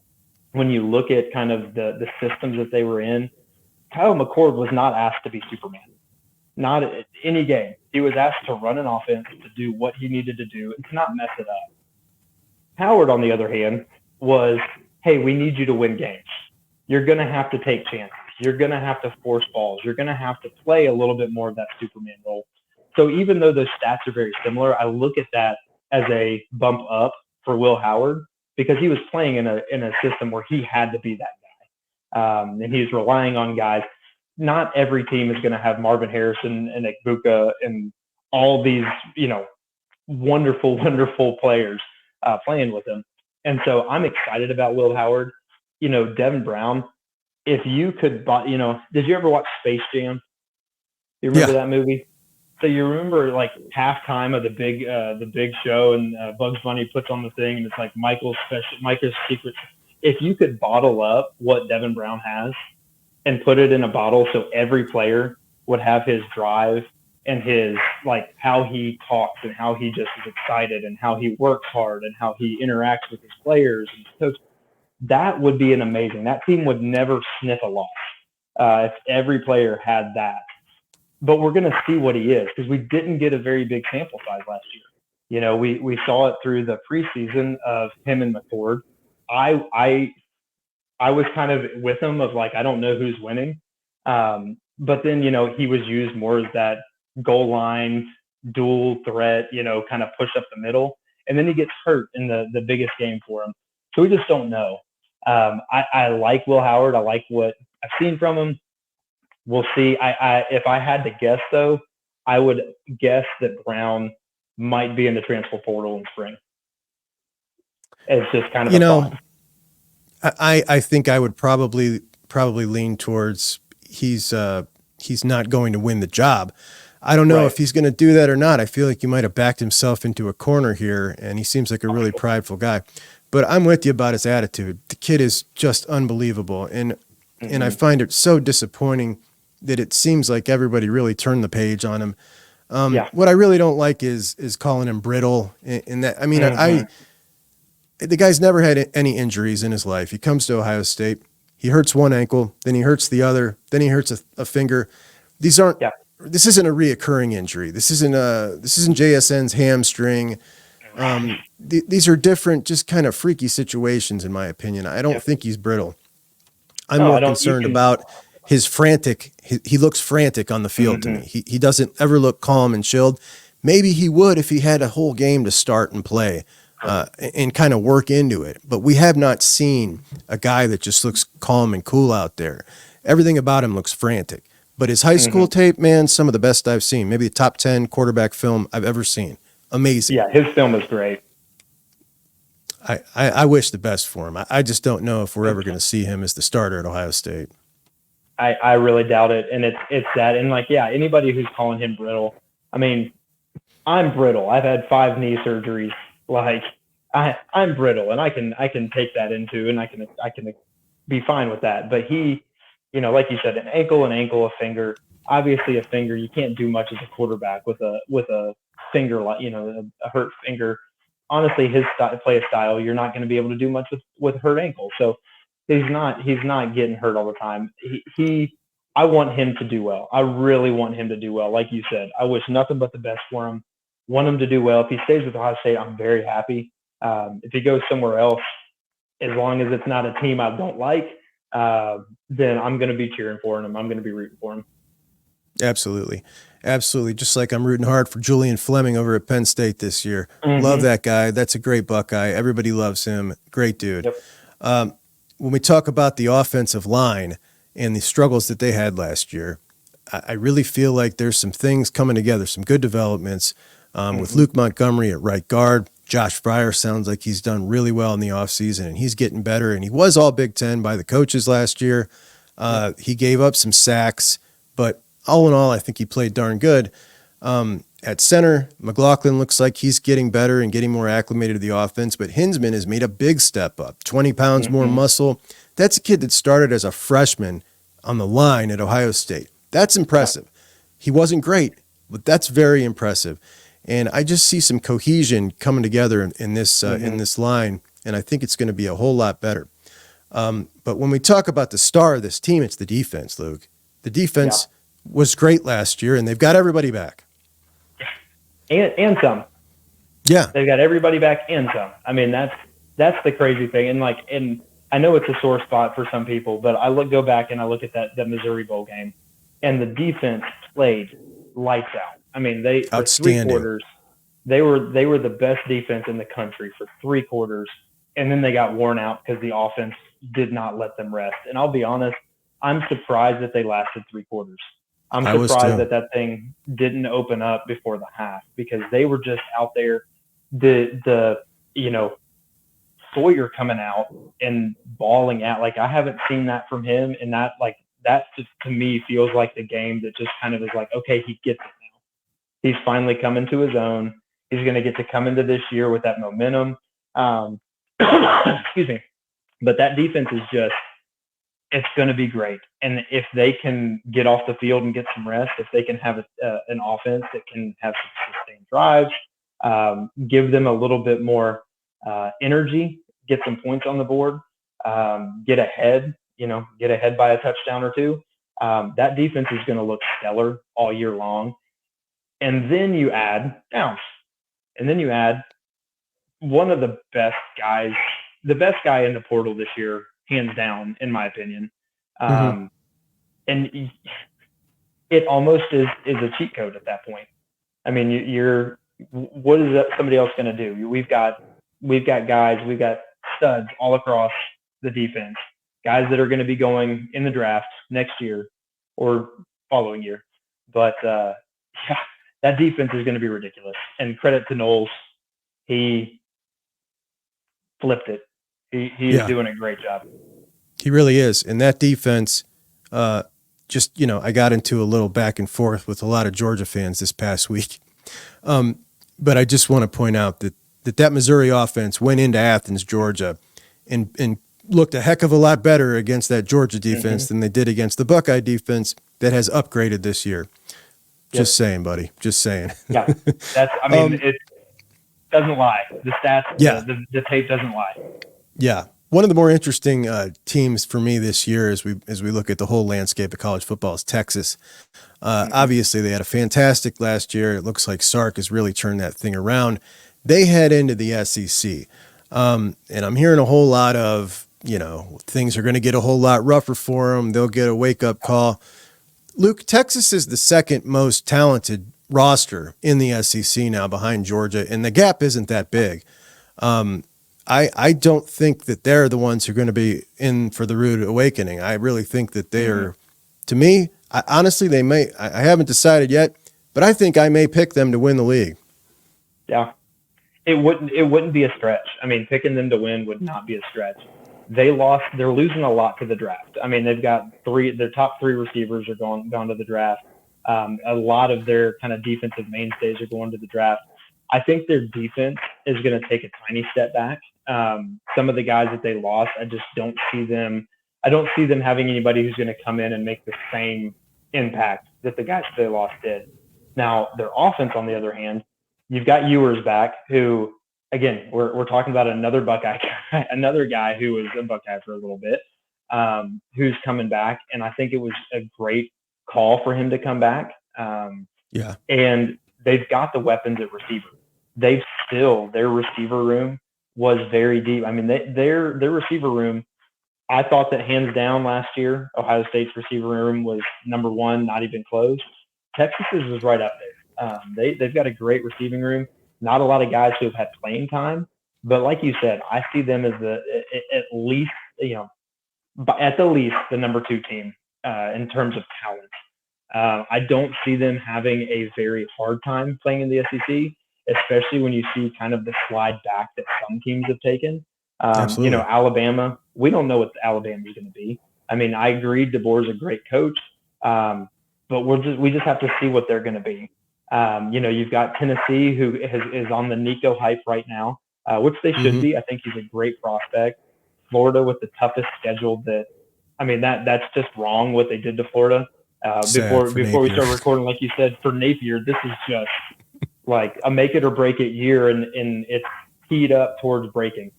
when you look at kind of the systems that they were in, Kyle McCord was not asked to be Superman. Not at any game. He was asked to run an offense, to do what he needed to do, and to not mess it up. Howard, on the other hand, was, hey, we need you to win games. You're going to have to take chances. You're going to have to force balls. You're going to have to play a little bit more of that Superman role. So even though those stats are very similar, I look at that as a bump up for Will Howard because he was playing in a system where he had to be that guy. And he's relying on guys. Not every team is going to have Marvin Harrison and Ekbuka and all these, wonderful, wonderful players playing with him. And so I'm excited about Will Howard. Devin Brown, if you could, did you ever watch Space Jam? You remember that movie? So you remember like halftime of the big show and Bugs Bunny puts on the thing and it's like Michael's secret. If you could bottle up what Devin Brown has and put it in a bottle so every player would have his drive and his, like, how he talks and how he just is excited and how he works hard and how he interacts with his players and coach, that would be that team would never sniff a loss if every player had that. But we're going to see what he is because we didn't get a very big sample size last year. We saw it through the preseason of him and McCord. I was kind of with him of like, I don't know who's winning. But then, he was used more as that goal line, dual threat, kind of push up the middle. And then he gets hurt in the biggest game for him. So we just don't know. I like Will Howard. I like what I've seen from him. We'll see. If I had to guess, though, I would guess that Brown might be in the transfer portal in spring. It's just kind of You a know, thought. I think I would probably lean towards he's not going to win the job. I don't know Right. if he's going to do that or not. I feel like he might have backed himself into a corner here, and he seems like a really prideful guy. But I'm with you about his attitude. The kid is just unbelievable, and I find it so disappointing that it seems like everybody really turned the page on him. Yeah. What I really don't like is calling him brittle. In that, I mean, I the guy's never had any injuries in his life. He comes to Ohio State. He hurts one ankle, then he hurts the other, then he hurts a finger. These aren't. Yeah. This isn't a reoccurring injury. This isn't JSN's hamstring. These are different, just kind of freaky situations, in my opinion. I don't think he's brittle. I'm No, more I don't. You concerned can. about his frantic. He looks frantic on the field to me. He doesn't ever look calm and chilled. Maybe he would if he had a whole game to start and play and kind of work into it. But we have not seen a guy that just looks calm and cool out there. Everything about him looks frantic. But his high school tape, man, some of the best I've seen. Maybe the top 10 quarterback film I've ever seen. Amazing. Yeah, his film is great. I wish the best for him. I just don't know if we're ever going to see him as the starter at Ohio State. I really doubt it, and it's that. And like, yeah, anybody who's calling him brittle, I mean, I'm brittle. I've had 5 knee surgeries. Like, I'm brittle, and I can take that into, and I can be fine with that. But he, like you said, an ankle, a finger. Obviously, a finger, you can't do much as a quarterback with a finger, like, a hurt finger. Honestly, his play style, you're not going to be able to do much with hurt ankle. So he's not getting hurt all the time. I want him to do well. I really want him to do well. Like you said, I wish nothing but the best for him. Want him to do well. If he stays with Ohio State, I'm very happy. If he goes somewhere else, as long as it's not a team I don't like, then I'm going to be cheering for him. I'm going to be rooting for him. Absolutely. Absolutely. Just like I'm rooting hard for Julian Fleming over at Penn State this year. Love that guy. That's a great Buckeye. Everybody loves him. Great dude. Yep. When we talk about the offensive line and the struggles that they had last year, I really feel like there's some things coming together, some good developments with Luke Montgomery at right guard. Josh Fryer sounds like he's done really well in the offseason, and he's getting better. And he was all Big Ten by the coaches last year. He gave up some sacks, but all in all, I think he played darn good. At center, McLaughlin looks like he's getting better and getting more acclimated to the offense, but Hinsman has made a big step up, 20 pounds more muscle. That's a kid that started as a freshman on the line at Ohio State. That's impressive. He wasn't great, but that's very impressive. And I just see some cohesion coming together in this line, and I think it's going to be a whole lot better. But when we talk about the star of this team, it's the defense, Luke. The defense was great last year, and they've got everybody back. And some. Yeah. They've got everybody back and some. I mean, that's the crazy thing. And I know it's a sore spot for some people, but go back and I look at that Missouri Bowl game, and the defense played lights out. I mean, for 3 quarters, they were the best defense in the country for 3 quarters, and then they got worn out because the offense did not let them rest. And I'll be honest, I'm surprised that they lasted 3 quarters. I'm surprised that thing didn't open up before the half, because they were just out there. Sawyer coming out and bawling out, like, I haven't seen that from him, and that just, to me, feels like the game that just kind of is like, okay, he gets it now. He's finally coming to his own. He's going to get to come into this year with that momentum. Excuse me. But that defense is just, it's going to be great. And if they can get off the field and get some rest, if they can have an offense that can have some sustained drives, give them a little bit more energy, get some points on the board, get ahead by a touchdown or 2, that defense is going to look stellar all year long. And then you add Downs. And then you add one of the best guys, the best guy in the portal this year, hands down, in my opinion. And it almost is a cheat code at that point. I mean, what is somebody else going to do? We've got guys, we've got studs all across the defense, guys that are going to be going in the draft next year or following year. But that defense is going to be ridiculous. And credit to Knowles, he flipped it. He is doing a great job. He really is. And that defense, just, I got into a little back and forth with a lot of Georgia fans this past week. But I just want to point out that Missouri offense went into Athens, Georgia, and looked a heck of a lot better against that Georgia defense than they did against the Buckeye defense that has upgraded this year. Just saying, buddy. Just saying. Yeah, it doesn't lie. The stats, the tape doesn't lie. Yeah. One of the more interesting teams for me this year as we look at the whole landscape of college football is Texas. Obviously, they had a fantastic last year. It looks like Sark has really turned that thing around. They head into the SEC. And I'm hearing a whole lot of, things are going to get a whole lot rougher for them. They'll get a wake-up call. Luke, Texas is the second most talented roster in the SEC now behind Georgia, and the gap isn't that big. I don't think that they're the ones who are going to be in for the rude awakening. I really think that they are, to me, honestly, they may. I haven't decided yet, but I think I may pick them to win the league. Yeah, it wouldn't be a stretch. I mean, picking them to win would not be a stretch. They're losing a lot to the draft. I mean, they've got their top three receivers are gone to the draft. A lot of their kind of defensive mainstays are going to the draft. I think their defense is going to take a tiny step back. Some of the guys that they lost, I just don't see them. I don't see them having anybody who's going to come in and make the same impact that the guys that they lost did. Now, their offense, on the other hand, you've got Ewers back, who, again, we're talking about another Buckeye guy, another guy who was a Buckeye for a little bit, who's coming back, and I think it was a great call for him to come back. And they've got the weapons at receiver. Their receiver room was very deep. I mean, their receiver room, I thought that hands down last year, Ohio State's receiver room was number one, not even close. Texas's was right up there. They've got a great receiving room. Not a lot of guys who have had playing time, but like you said, I see them as at least the number two team in terms of talent. I don't see them having a very hard time playing in the SEC, especially when you see kind of the slide back that some teams have taken. Alabama, we don't know what Alabama is going to be. I mean, I agree DeBoer's a great coach, but we just have to see what they're going to be. You've got Tennessee, who is on the Nico hype right now, which they should be. I think he's a great prospect. Florida with the toughest schedule that's just wrong what they did to Florida. Before we start recording, like you said, for Napier, this is just like a make it or break it year, and it's teed up towards breaking.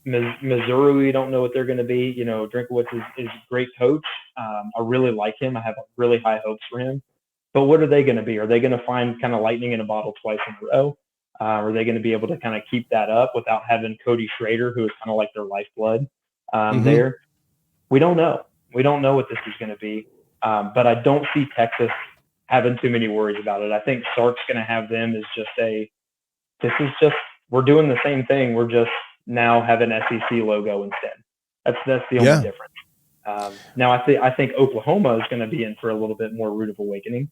Missouri, we don't know what they're going to be. Drinkowitz is a great coach. I really like him. I have really high hopes for him. But what are they going to be? Are they going to find kind of lightning in a bottle twice in a row? Are they going to be able to kind of keep that up without having Cody Schrader, who is kind of like their lifeblood there? We don't know. We don't know what this is going to be. But I don't see Texas having too many worries about it. I think Sark's going to have them we're doing the same thing. We're just now have an SEC logo instead. That's the only difference. Now I think Oklahoma is going to be in for a little bit more rude of awakening.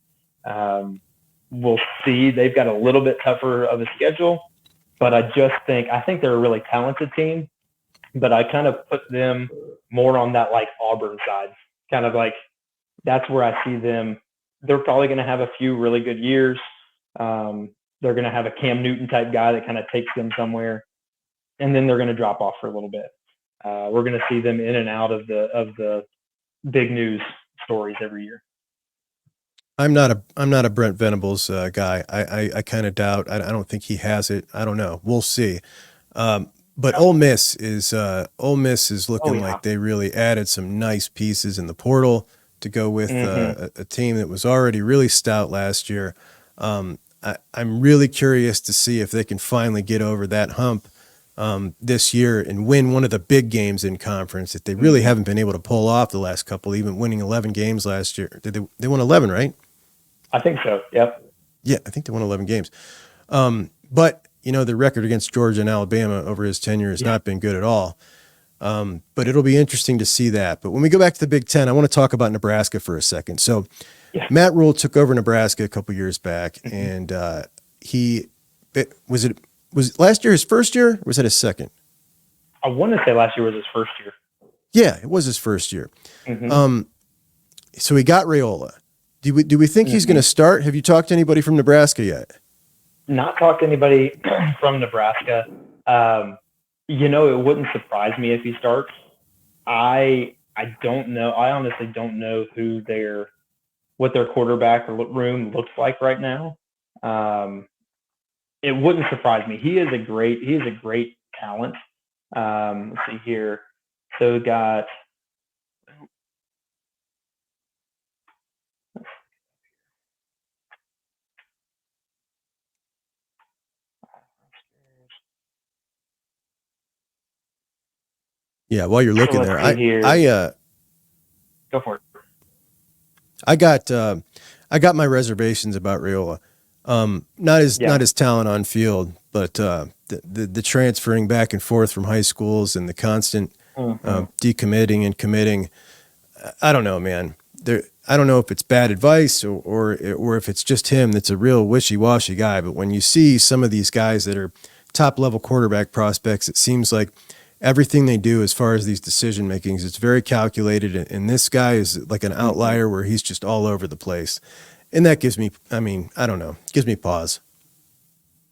We'll see. They've got a little bit tougher of a schedule, but I think they're a really talented team, but I kind of put them more on that like Auburn side, kind of like that's where I see them. They're probably going to have a few really good years. They're going to have a Cam Newton type guy that kind of takes them somewhere, and then they're going to drop off for a little bit. We're going to see them in and out of the big news stories every year. I'm not a Brent Venables guy. I kind of doubt. I don't think he has it. I don't know. We'll see. But Ole Miss is looking like they really added some nice pieces in the portal to go with a team that was already really stout last year. I'm really curious to see if they can finally get over that hump this year and win one of the big games in conference that they really haven't been able to pull off the last couple, even winning 11 games last year. They won 11, right? I think so. Yep. Yeah, I think they won 11 games. But the record against Georgia and Alabama over his tenure has not been good at all. But it'll be interesting to see that. But when we go back to the Big Ten, I want to talk about Nebraska for a second. So Matt Rule took over Nebraska a couple years back, and was last year his first year, or was that his second? I want to say last year was his first year. Yeah, it was his first year. So he got Raiola. Do we think he's going to start? Have you talked to anybody from Nebraska yet? Not talked to anybody from Nebraska. It wouldn't surprise me if he starts. I don't know. I honestly don't know what their quarterback room looks like right now. It wouldn't surprise me. He is a great talent. Let's see here. So we got Yeah, while you're looking there, go for it. I got my reservations about Raiola. Not his talent on field, but the transferring back and forth from high schools and the constant decommitting and committing. I don't know, man. I don't know if it's bad advice or if it's just him that's a real wishy-washy guy. But when you see some of these guys that are top-level quarterback prospects, it seems like everything they do as far as these decision makings, it's very calculated. And this guy is like an outlier where he's just all over the place. And that gives me, I don't know, gives me pause.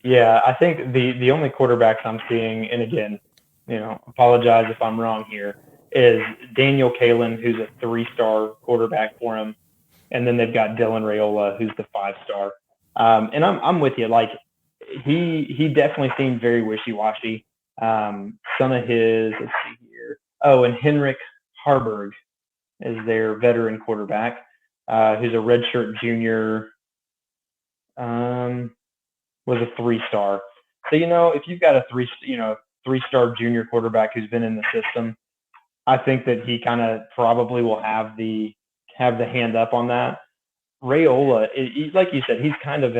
Yeah, I think the only quarterbacks I'm seeing, and again, apologize if I'm wrong here, is Daniel Kalen, who's a 3-star quarterback for him. And then they've got Dylan Raiola, who's the 5-star. And I'm with you. Like, he definitely seemed very wishy-washy. Some of his, let's see here. Oh, and Henrik Harburg is their veteran quarterback, who's a redshirt junior, was a 3-star. So, if you've got a 3-star junior quarterback who's been in the system, I think that he kind of probably will have the hand up on that. Raiola, like you said, he's kind of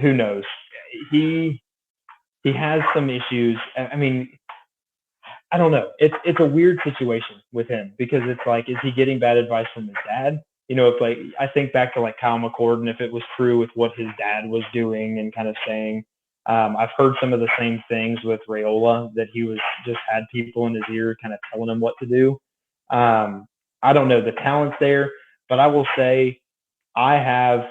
who knows? He has some issues. I mean, I don't know. It's a weird situation with him because it's like, is he getting bad advice from his dad? If I think back to like Kyle McCord, and if it was true with what his dad was doing and kind of saying, I've heard some of the same things with Raiola, that he was just had people in his ear kind of telling him what to do. I don't know. The talent's there, but I will say I have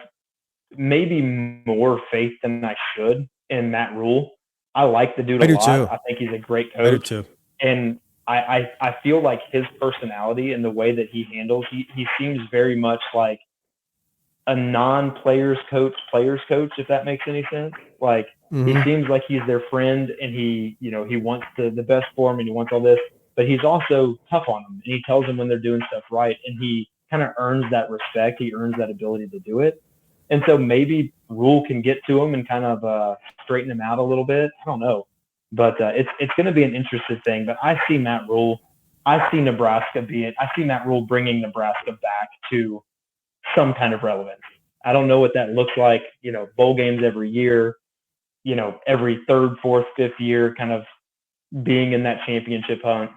maybe more faith than I should in Matt Rule. I like the dude a lot. Too. I think he's a great coach. I do too. And I feel like his personality and the way that he handles, he seems very much like a non-players coach, if that makes any sense. Like, he seems like he's their friend, and he wants the best for him, and he wants all this, but he's also tough on them, and he tells them when they're doing stuff right, and he kind of earns that respect. He earns that ability to do it. And so maybe Rule can get to him and kind of straighten him out a little bit. I don't know. But it's going to be an interesting thing. But I see Matt Rule. I see Matt Rule bringing Nebraska back to some kind of relevance. I don't know what that looks like. Bowl games every year, every third, fourth, fifth year, kind of being in that championship hunt.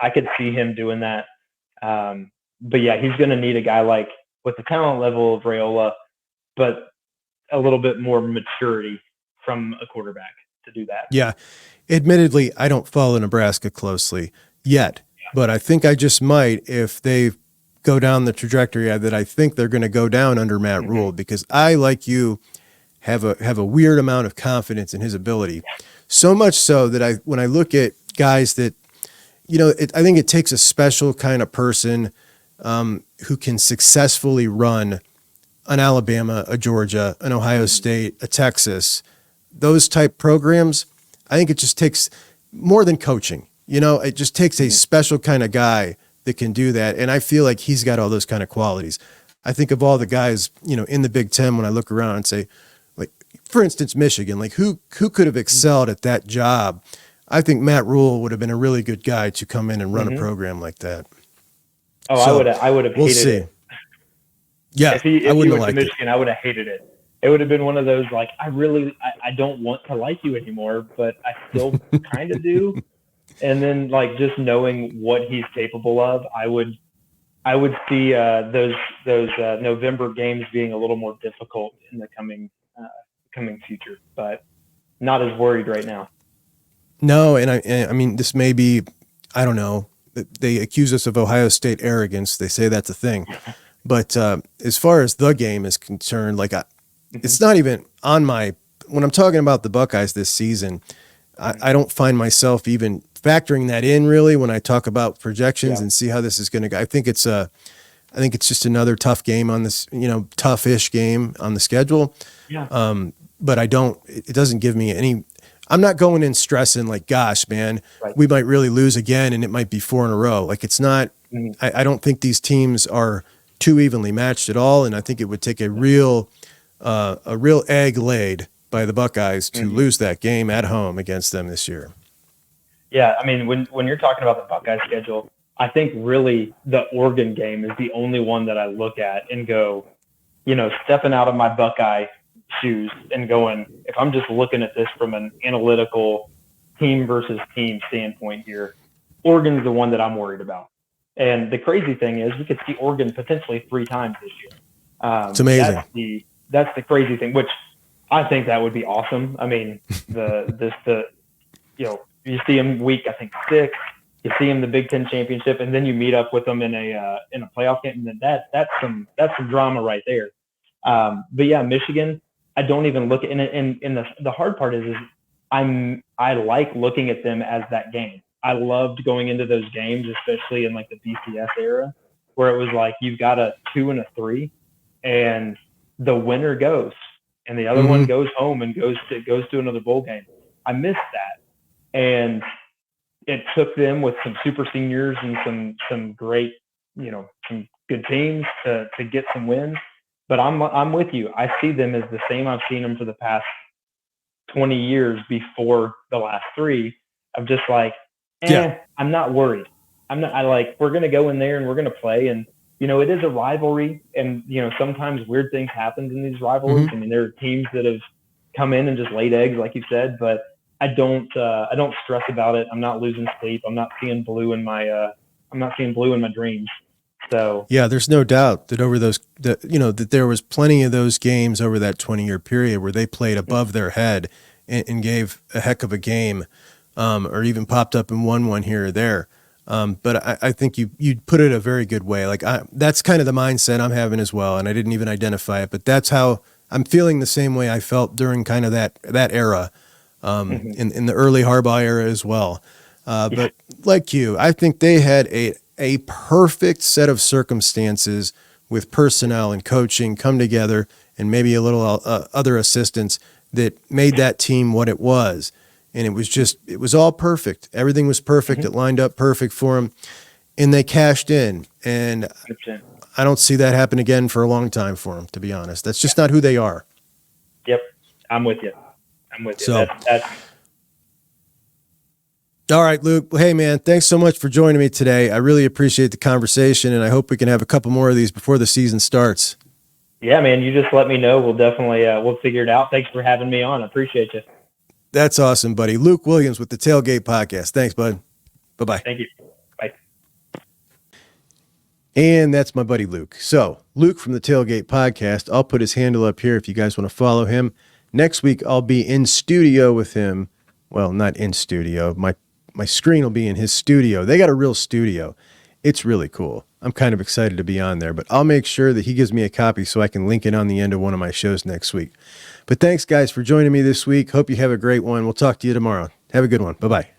I could see him doing that. But yeah, he's going to need a guy like with the talent level of Raiola, but a little bit more maturity from a quarterback to do that. Yeah. Admittedly, I don't follow Nebraska closely yet, but I think I just might if they go down the trajectory that I think they're going to go down under Matt Rule, because I, like you, have a weird amount of confidence in his ability. So much so that when I look at guys that, I think it takes a special kind of person who can successfully run an Alabama, a Georgia, an Ohio State, a Texas, those type programs. I think it just takes more than coaching. It just takes a special kind of guy that can do that. And I feel like he's got all those kind of qualities. I think of all the guys, in the Big Ten, when I look around and say, like, for instance, Michigan, like who could have excelled at that job? I think Matt Rule would have been a really good guy to come in and run a program like that. Oh, so, I would have hated it. Yeah, if he went to Michigan, I would have hated it. It would have been one of those, like, I don't want to like you anymore, but I still kind of do. And then like just knowing what he's capable of, I would see those November games being a little more difficult in the coming future, but not as worried right now. No, and I mean, this may be, I don't know. They accuse us of Ohio State arrogance. They say that's a thing, but as far as the game is concerned, like it's not even on my. When I'm talking about the Buckeyes this season, I don't find myself even factoring that in really when I talk about projections and see how this is going to go. I think it's just another tough game on this, tough-ish game on the schedule. Yeah. But it doesn't give me any. I'm not going in stressing like, gosh, man, Right. we might really lose again and it might be 4 in a row. Like it's not. I don't think these teams are too evenly matched at all, and I think it would take a real egg laid by the Buckeyes to lose that game at home against them this year. Yeah, I mean, when you're talking about the Buckeye schedule, I think really the Oregon game is the only one that I look at and go, stepping out of my Buckeye shoes and going, if I'm just looking at this from an analytical team versus team standpoint here, Oregon's the one that I'm worried about. And the crazy thing is we could see Oregon potentially 3 times this year. It's amazing. That's the crazy thing, which I think that would be awesome. I mean, you see them week, I think 6, you see them the Big Ten championship, and then you meet up with them in a playoff game, and then that's some drama right there. But yeah, Michigan, I don't even look at, and the hard part is I like looking at them as that game. I loved going into those games, especially in like the BCS era, where it was like you've got a 2 and a 3, and the winner goes, and the other one goes home and goes to another bowl game. I missed that, and it took them with some super seniors and some great, some good teams to get some wins. But I'm with you. I see them as the same I've seen them for the past 20 years before the last 3. I'm just like, I'm not worried. We're going to go in there and we're going to play. And, it is a rivalry. And, sometimes weird things happen in these rivalries. I mean, there are teams that have come in and just laid eggs, like you said, but I don't stress about it. I'm not losing sleep. I'm not seeing blue in my dreams. So yeah, there's no doubt that over that there was plenty of those games over that 20-year period where they played above their head and gave a heck of a game, or even popped up and won one here or there. But I think you put it a very good way. Like that's kind of the mindset I'm having as well, and I didn't even identify it, but that's how I'm feeling. The same way I felt during kind of that era, in the early Harbaugh era as well. But like you, I think they had a perfect set of circumstances with personnel and coaching come together, and maybe a little other assistance that made that team what it was. And it was all perfect. Everything was perfect. It lined up perfect for them, and they cashed in. And 100%. I don't see that happen again for a long time for them, to be honest. That's just not who they are. Yep. I'm with you. So, that's all right, Luke. Well, hey, man, thanks so much for joining me today. I really appreciate the conversation, and I hope we can have a couple more of these before the season starts. Yeah, man, you just let me know. We'll definitely we'll figure it out. Thanks for having me on. I appreciate you. That's awesome, buddy. Luke Williams with the Tailgate Podcast. Thanks, bud. Bye-bye. Thank you. Bye. And that's my buddy Luke. So, Luke from the Tailgate Podcast, I'll put his handle up here if you guys want to follow him. Next week, I'll be in studio with him. Well, not in studio. My screen will be in his studio. They got a real studio. It's really cool. I'm kind of excited to be on there, but I'll make sure that he gives me a copy so I can link it on the end of one of my shows next week. But thanks, guys, for joining me this week. Hope you have a great one. We'll talk to you tomorrow. Have a good one. Bye-bye.